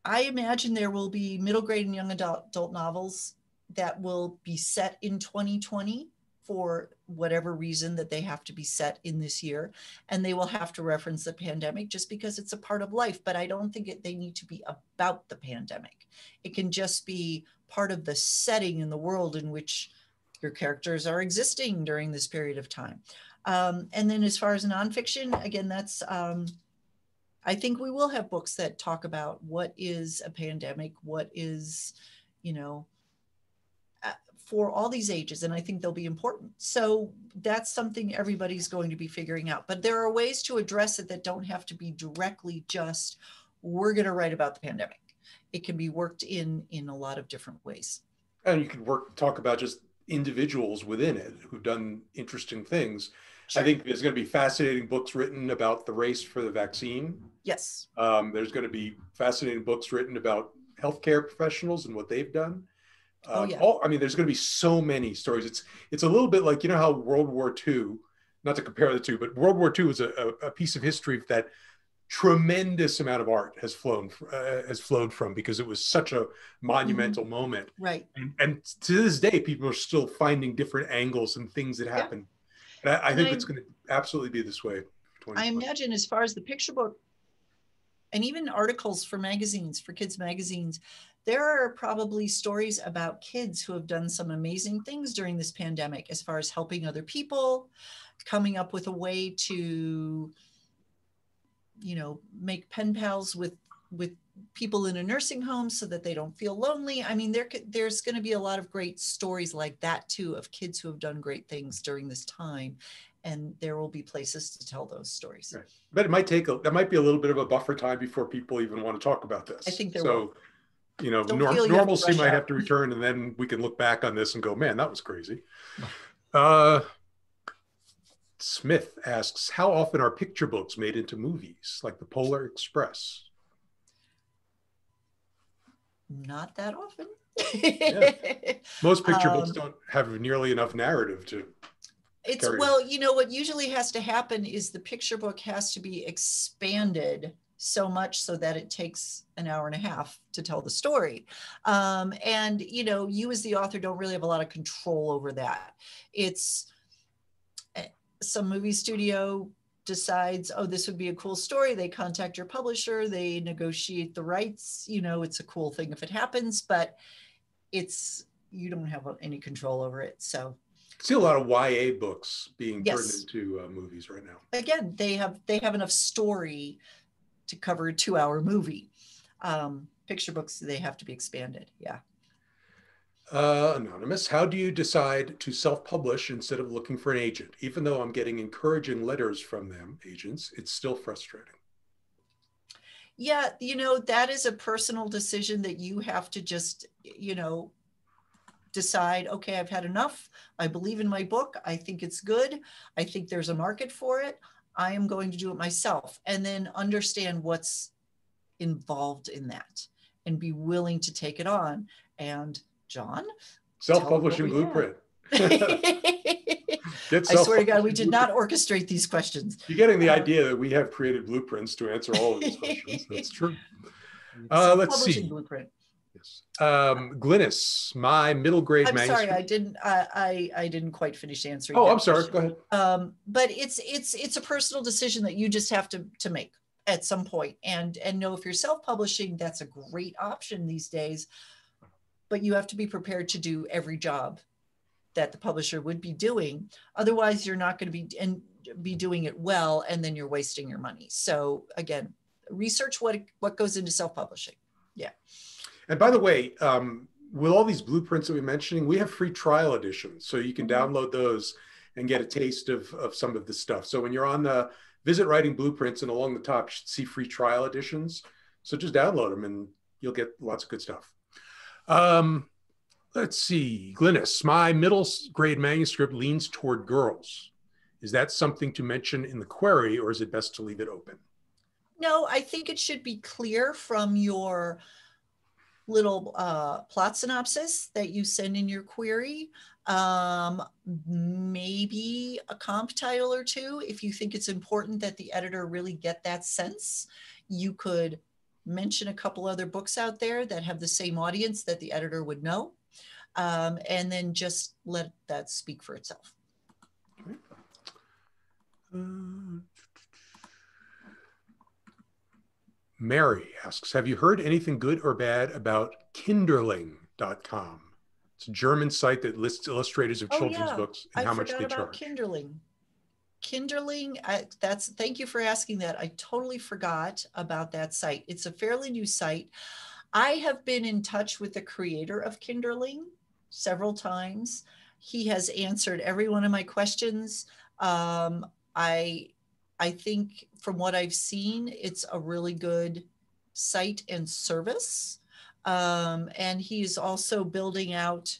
[SPEAKER 1] imagine there will be middle grade and young adult novels that will be set in 2020 for whatever reason that they have to be set in this year. And they will have to reference the pandemic just because it's a part of life. But I don't think they need to be about the pandemic. It can just be part of the setting in the world in which your characters are existing during this period of time. And then as far as nonfiction, again, that's I think we will have books that talk about what is a pandemic, what is, you know, for all these ages, and I think they'll be important. So that's something everybody's going to be figuring out. But there are ways to address it that don't have to be directly just, we're going to write about the pandemic. It can be worked in a lot of different ways.
[SPEAKER 2] And you can talk about just individuals within it who've done interesting things. Sure. I think there's going to be fascinating books written about the race for the vaccine.
[SPEAKER 1] Yes.
[SPEAKER 2] There's going to be fascinating books written about healthcare professionals and what they've done. I mean, there's going to be so many stories. It's a little bit like, you know, how World War II, not to compare the two, but World War II is a piece of history that tremendous amount of art has flowed from, because it was such a monumental moment.
[SPEAKER 1] Right.
[SPEAKER 2] And to this day, people are still finding different angles and things that happened. And I think it's going to absolutely be this way.
[SPEAKER 1] I imagine as far as the picture book and even articles for magazines, for kids magazines, there are probably stories about kids who have done some amazing things during this pandemic as far as helping other people, coming up with a way to, you know, make pen pals with people in a nursing home so that they don't feel lonely. I mean, there's going to be a lot of great stories like that too, of kids who have done great things during this time. And there will be places to tell those stories.
[SPEAKER 2] Right. But it might that might be a little bit of a buffer time before people even want to talk about this.
[SPEAKER 1] I think there will.
[SPEAKER 2] You know, normalcy might have to return, and then we can look back on this and go, man, that was crazy. Smith asks, how often are picture books made into movies, like the Polar Express?
[SPEAKER 1] Not that often.
[SPEAKER 2] Most picture books don't have nearly enough narrative to.
[SPEAKER 1] Well, you know, what usually has to happen is the picture book has to be expanded so much so that it takes an hour and a half to tell the story. And, you know, you as the author don't really have a lot of control over that. It's some movie studio decides, oh, this would be a cool story. They contact your publisher, they negotiate the rights. You know, it's a cool thing if it happens, but you don't have any control over it. So
[SPEAKER 2] I see a lot of YA books being turned into movies right now.
[SPEAKER 1] Again, they have enough story to cover a 2-hour movie. Picture books, they have to be expanded. Yeah.
[SPEAKER 2] Anonymous, how do you decide to self-publish instead of looking for an agent? Even though I'm getting encouraging letters from them, agents, it's still frustrating.
[SPEAKER 1] Yeah, you know, that is a personal decision that you have to just, you know, decide, okay, I've had enough. I believe in my book. I think it's good. I think there's a market for it. I am going to do it myself. And then understand what's involved in that and be willing to take it on. And John?
[SPEAKER 2] Self-publishing blueprint.
[SPEAKER 1] I swear to God, we did not orchestrate these questions.
[SPEAKER 2] You're getting the idea that we have created blueprints to answer all of these questions. That's true. Let's see.
[SPEAKER 1] Blueprint.
[SPEAKER 2] Yes. Glynis, my middle grade manuscript.
[SPEAKER 1] Sorry, I didn't quite finish answering.
[SPEAKER 2] Oh, I'm sorry. Go ahead.
[SPEAKER 1] But it's a personal decision that you just have to make at some point, and know if you're self-publishing, that's a great option these days. But you have to be prepared to do every job that the publisher would be doing. Otherwise, you're not going to be doing it well, and then you're wasting your money. So again, research what goes into self-publishing. Yeah. And
[SPEAKER 2] by the way, with all these blueprints that we're mentioning, we have free trial editions. So you can download those and get a taste of some of the stuff. So when you're on the Visit Writing Blueprints, and along the top, you should see free trial editions. So just download them and you'll get lots of good stuff. Let's see, Glynis, my middle grade manuscript leans toward girls. Is that something to mention in the query, or is it best to leave it open?
[SPEAKER 1] No, I think it should be clear from your little plot synopsis that you send in your query. Maybe a comp title or two. If you think it's important that the editor really get that sense, you could mention a couple other books out there that have the same audience that the editor would know, and then just let that speak for itself.
[SPEAKER 2] Okay. Mary asks, have you heard anything good or bad about Kinderling.com? It's a German site that lists illustrators of children's books and how much they charge.
[SPEAKER 1] Kinderling. Kinderling, thank you for asking that. I totally forgot about that site. It's a fairly new site. I have been in touch with the creator of Kinderling several times. He has answered every one of my questions. I think from what I've seen, it's a really good site and service. And he's also building out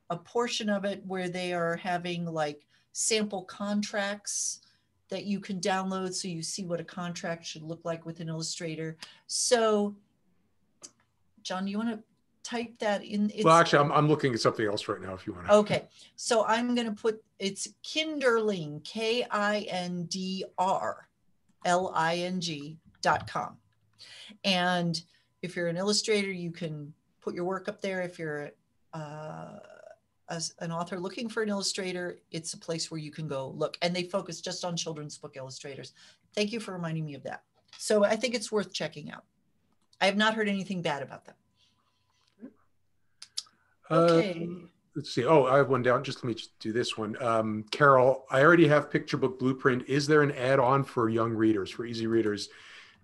[SPEAKER 1] a portion of it where they are having like sample contracts that you can download so you see what a contract should look like with an Illustrator. So, John, you want to type that in?
[SPEAKER 2] Well, actually, I'm looking at something else right now if you want to.
[SPEAKER 1] Okay. So I'm going to put, it's Kinderling, KINDRLING.com. And if you're an illustrator, you can put your work up there. If you're as an author looking for an illustrator, it's a place where you can go look. And they focus just on children's book illustrators. Thank you for reminding me of that. So I think it's worth checking out. I have not heard anything bad about them. Okay.
[SPEAKER 2] Let's see. Oh, I have one down. Just let me do this one. Carol, I already have Picture Book Blueprint. Is there an add-on for young readers, for easy readers?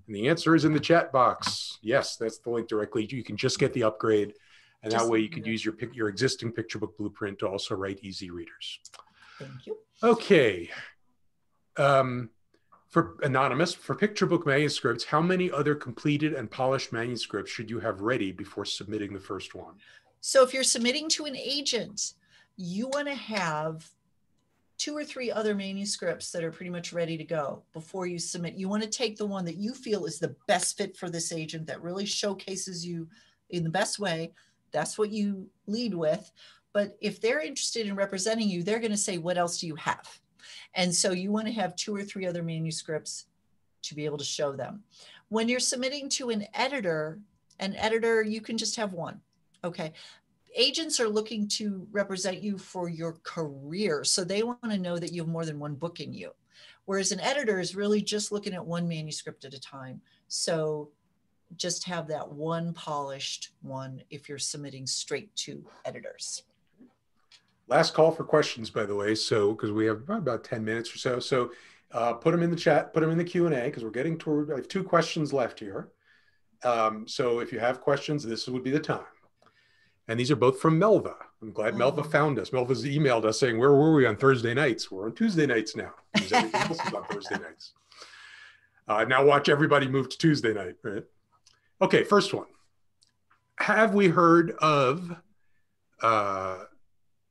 [SPEAKER 2] And the answer is in the chat box. Yes, that's the link directly. You can just get the upgrade. And that way you can use your existing Picture Book Blueprint to also write easy readers.
[SPEAKER 1] Thank you.
[SPEAKER 2] Okay. For Anonymous, for Picture Book manuscripts, how many other completed and polished manuscripts should you have ready before submitting the first one?
[SPEAKER 1] So if you're submitting to an agent, you want to have 2 or 3 other manuscripts that are pretty much ready to go before you submit. You want to take the one that you feel is the best fit for this agent, that really showcases you in the best way. That's what you lead with. But if they're interested in representing you, they're going to say, what else do you have? And so you want to have 2 or 3 other manuscripts to be able to show them. When you're submitting to an editor, you can just have one. Okay. Agents are looking to represent you for your career. So they want to know that you have more than one book in you. Whereas an editor is really just looking at one manuscript at a time. So just have that one polished one if you're submitting straight to editors.
[SPEAKER 2] Last call for questions, by the way. So, because we have about 10 minutes or so. So put them in the chat, put them in the Q&A, because we're getting toward, I have 2 questions left here. So if you have questions, this would be the time. And these are both from Melva. I'm glad Melva found us. Melva's emailed us saying, where were we on Thursday nights? We're on Tuesday nights now, because everything else is on Thursday nights. Now watch everybody move to Tuesday night, right? Okay, first one. Have we heard of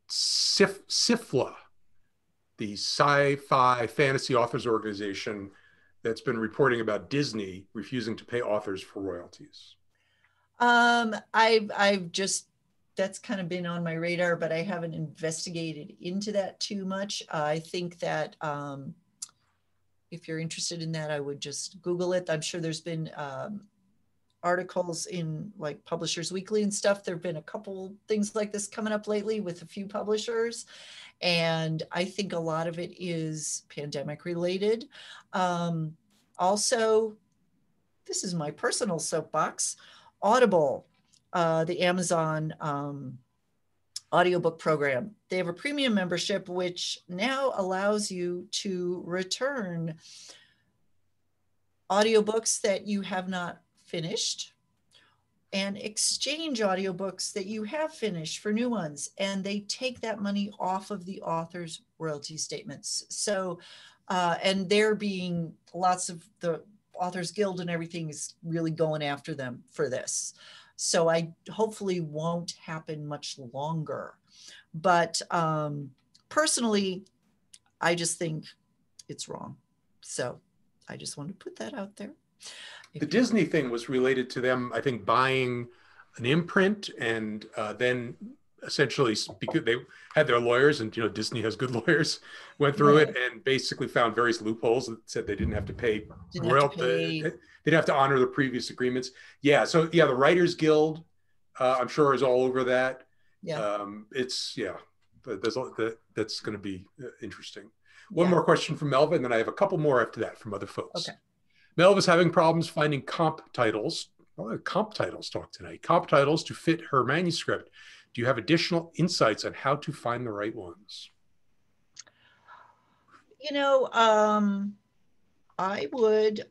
[SPEAKER 2] SIFLA, the Sci-Fi Fantasy Authors Organization that's been reporting about Disney refusing to pay authors for royalties?
[SPEAKER 1] I've just, that's kind of been on my radar, but I haven't investigated into that too much. I think that if you're interested in that, I would just Google it. I'm sure there's been articles in like Publishers Weekly and stuff. There have been a couple things like this coming up lately with a few publishers. And I think a lot of it is pandemic related. Also, this is my personal soapbox, Audible, the Amazon audiobook program. They have a premium membership, which now allows you to return audiobooks that you have not finished and exchange audiobooks that you have finished for new ones. And they take that money off of the author's royalty statements. So, and there being lots of the Authors Guild and everything is really going after them for this. So I hopefully won't happen much longer. But personally, I just think it's wrong. So I just want to put that out there.
[SPEAKER 2] The Disney thing was related to them, I think, buying an imprint, and then essentially, because they had their lawyers, and Disney has good lawyers, went through it and basically found various loopholes that said they didn't have to pay royalty. They'd have to honor the previous agreements. Yeah, so yeah, the Writers Guild, I'm sure, is all over that.
[SPEAKER 1] Yeah.
[SPEAKER 2] It's that's going to be interesting. One more question from Melva, and then I have a couple more after that from other folks.
[SPEAKER 1] Okay.
[SPEAKER 2] Melva's having problems finding comp titles. Comp titles talk tonight. Comp titles to fit her manuscript. Do you have additional insights on how to find the right ones?
[SPEAKER 1] I would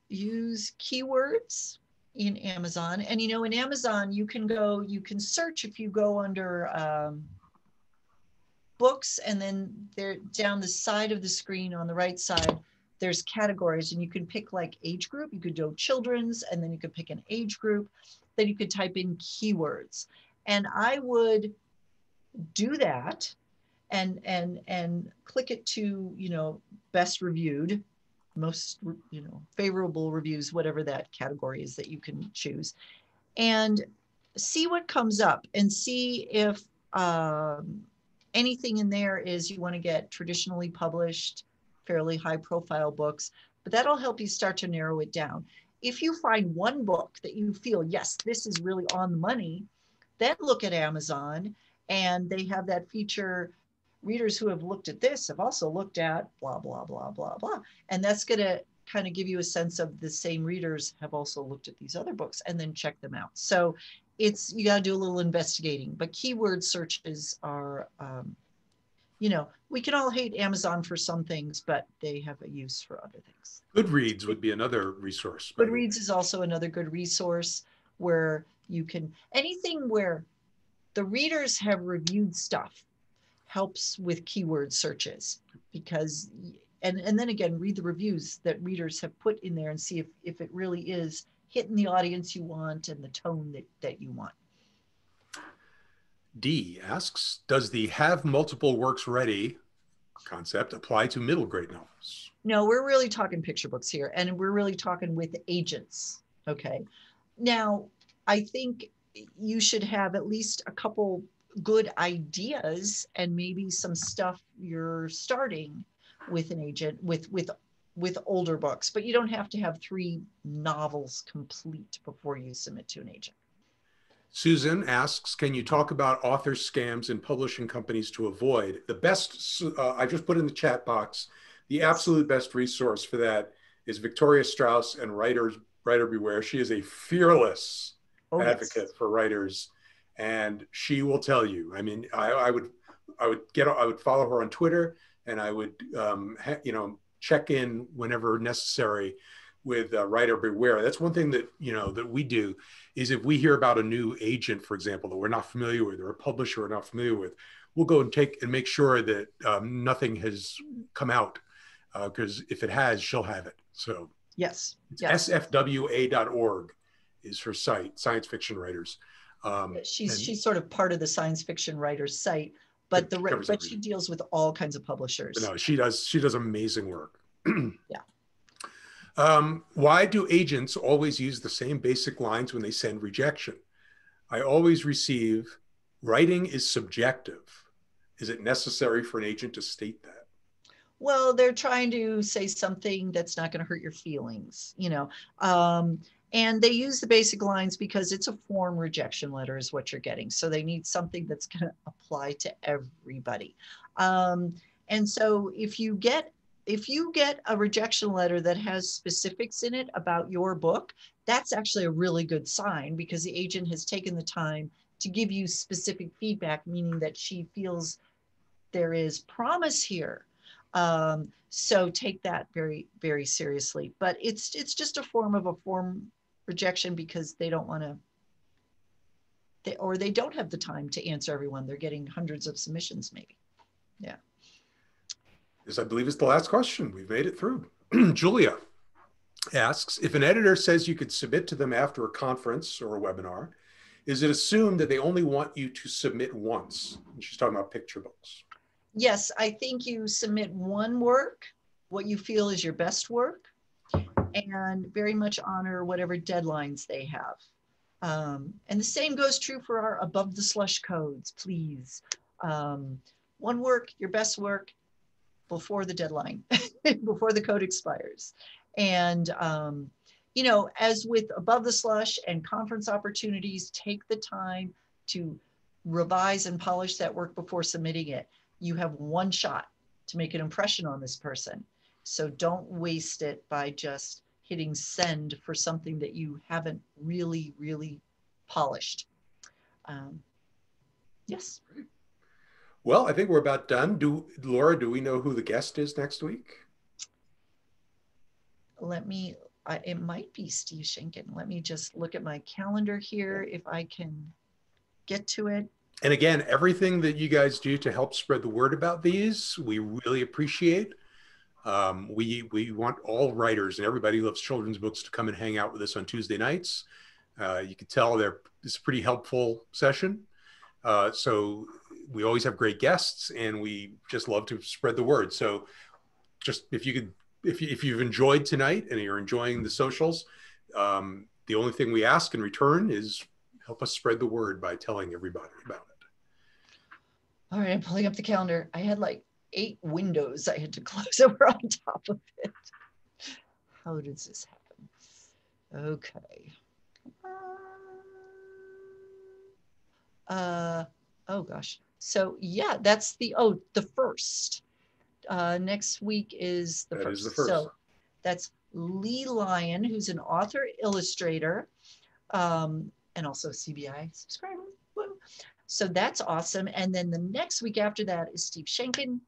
[SPEAKER 1] use keywords in Amazon. And, in Amazon, you can search if you go under books, and then there down the side of the screen on the right side, there's categories, and you can pick like age group. You could do children's, and then you could pick an age group. Then you could type in keywords. And I would do that and click it to, best reviewed, most, favorable reviews, whatever that category is that you can choose, and see what comes up, and see if anything in there is you want to get traditionally published, fairly high profile books, but that'll help you start to narrow it down. If you find one book that you feel, yes, this is really on the money, then look at Amazon, and they have that feature. Readers who have looked at this have also looked at blah, blah, blah, blah, blah. And that's going to kind of give you a sense of the same readers have also looked at these other books, and then check them out. So you got to do a little investigating, but keyword searches are, we can all hate Amazon for some things, but they have a use for other things.
[SPEAKER 2] Goodreads would be another resource.
[SPEAKER 1] Goodreads is also another good resource where you can, anything where the readers have reviewed stuff helps with keyword searches, because, and then again, read the reviews that readers have put in there and see if it really is hitting the audience you want and the tone that you want.
[SPEAKER 2] D asks, does the have multiple works ready concept apply to middle grade novels?
[SPEAKER 1] No, we're really talking picture books here, and we're really talking with agents. Okay. Now, I think you should have at least a couple good ideas, and maybe some stuff you're starting with an agent with older books, but you don't have to have 3 novels complete before you submit to an agent.
[SPEAKER 2] Susan asks, can you talk about author scams and publishing companies to avoid? The best, I just put in the chat box, the absolute best resource for that is Victoria Strauss and Writer Beware. She is a fearless advocate for writers, and she will tell you. I mean, I would follow her on Twitter, and I would check in whenever necessary with Writer Beware. That's one thing that that we do, is if we hear about a new agent, for example, that we're not familiar with, or a publisher we're not familiar with, we'll go and make sure that nothing has come out, because if it has, she'll have it. So
[SPEAKER 1] yes,
[SPEAKER 2] sfwa.org is her site, Science Fiction Writers.
[SPEAKER 1] She's sort of part of the Science Fiction Writers site, but she deals with all kinds of publishers.
[SPEAKER 2] No, she does amazing work.
[SPEAKER 1] Yeah.
[SPEAKER 2] Why do agents always use the same basic lines when they send rejection? I always receive, writing is subjective. Is it necessary for an agent to state that?
[SPEAKER 1] Well, they're trying to say something that's not going to hurt your feelings, and they use the basic lines because it's a form rejection letter is what you're getting. So they need something that's going to apply to everybody. And so if you get a rejection letter that has specifics in it about your book, that's actually a really good sign, because the agent has taken the time to give you specific feedback, meaning that she feels there is promise here. So take that very, very seriously. But it's just a form rejection, because they don't want to, or they don't have the time to answer everyone. They're getting hundreds of submissions maybe. Yeah.
[SPEAKER 2] This, I believe, is the last question. We've made it through. Julia asks, if an editor says you could submit to them after a conference or a webinar, is it assumed that they only want you to submit once? And she's talking about picture books.
[SPEAKER 1] Yes, I think you submit one work, what you feel is your best work, and very much honor whatever deadlines they have. And the same goes true for our above the slush codes, please. One work, your best work before the deadline, before the code expires. And, you know, as with above the slush and conference opportunities, take the time to revise and polish that work before submitting it. You have one shot to make an impression on this person. So don't waste it by just hitting send for something that you haven't really, really polished. Yes.
[SPEAKER 2] Well, I think we're about done. Laura, do we know who the guest is next week?
[SPEAKER 1] Let me, it might be Steve Schenken. Let me just look at my calendar here if I can get to it.
[SPEAKER 2] And again, everything that you guys do to help spread the word about these, we really appreciate. We want all writers and everybody who loves children's books to come and hang out with us on Tuesday nights. You can tell it's a pretty helpful session. So we always have great guests, and we just love to spread the word. So just if you've enjoyed tonight and you're enjoying the socials, the only thing we ask in return is help us spread the word by telling everybody about it.
[SPEAKER 1] All right, I'm pulling up the calendar. I had like 8 windows I had to close over on top of it. How does this happen? Okay. Oh gosh. So yeah, that's the first. Next week is the first. So that's Lee Lyon, who's an author, illustrator, and also CBI subscriber. Woo. So that's awesome. And then the next week after that is Steve Schenken.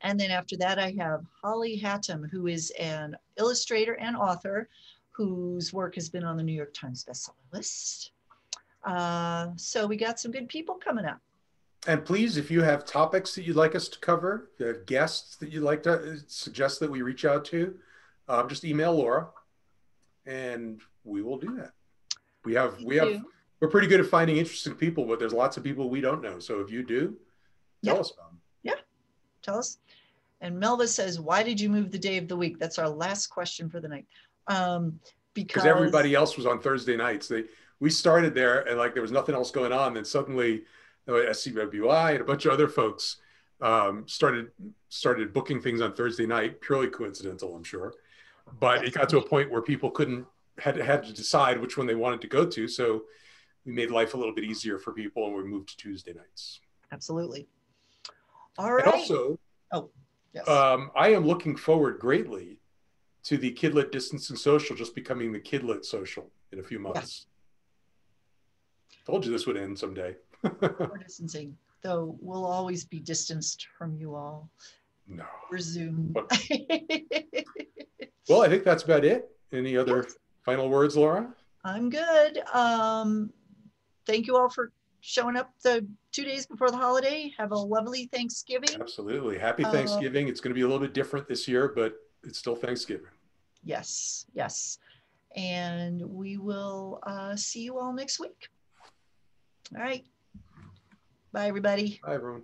[SPEAKER 1] And then after that, I have Holly Hattem, who is an illustrator and author whose work has been on the New York Times bestseller list. So we got some good people coming up.
[SPEAKER 2] And please, if you have topics that you'd like us to cover, if you have guests that you'd like to suggest that we reach out to, just email Laura, and we will do that. We're pretty good at finding interesting people, but there's lots of people we don't know. So if you do, tell us about them.
[SPEAKER 1] Yeah, tell us. And Melva says, why did you move the day of the week? That's our last question for the night.
[SPEAKER 2] Because everybody else was on Thursday nights. We started there and like there was nothing else going on. Then suddenly SCWI and a bunch of other folks started booking things on Thursday night, purely coincidental, I'm sure. But it got to a point where people had to decide which one they wanted to go to. So we made life a little bit easier for people, and we moved to Tuesday nights.
[SPEAKER 1] Absolutely. All right.
[SPEAKER 2] And also,
[SPEAKER 1] yes.
[SPEAKER 2] I am looking forward greatly to the Kidlit Distance and Social just becoming the Kidlit Social in a few months. Yeah. Told you this would end someday.
[SPEAKER 1] We're distancing, though we'll always be distanced from you all.
[SPEAKER 2] No.
[SPEAKER 1] We're Zoom.
[SPEAKER 2] Well, I think that's about it. Any other final words, Laura?
[SPEAKER 1] I'm good. Thank you all for showing up the 2 days before the holiday. Have a lovely Thanksgiving.
[SPEAKER 2] Absolutely. Happy Thanksgiving. It's going to be a little bit different this year, but it's still Thanksgiving.
[SPEAKER 1] Yes, yes. And we will see you all next week. All right. Bye, everybody.
[SPEAKER 2] Bye, everyone.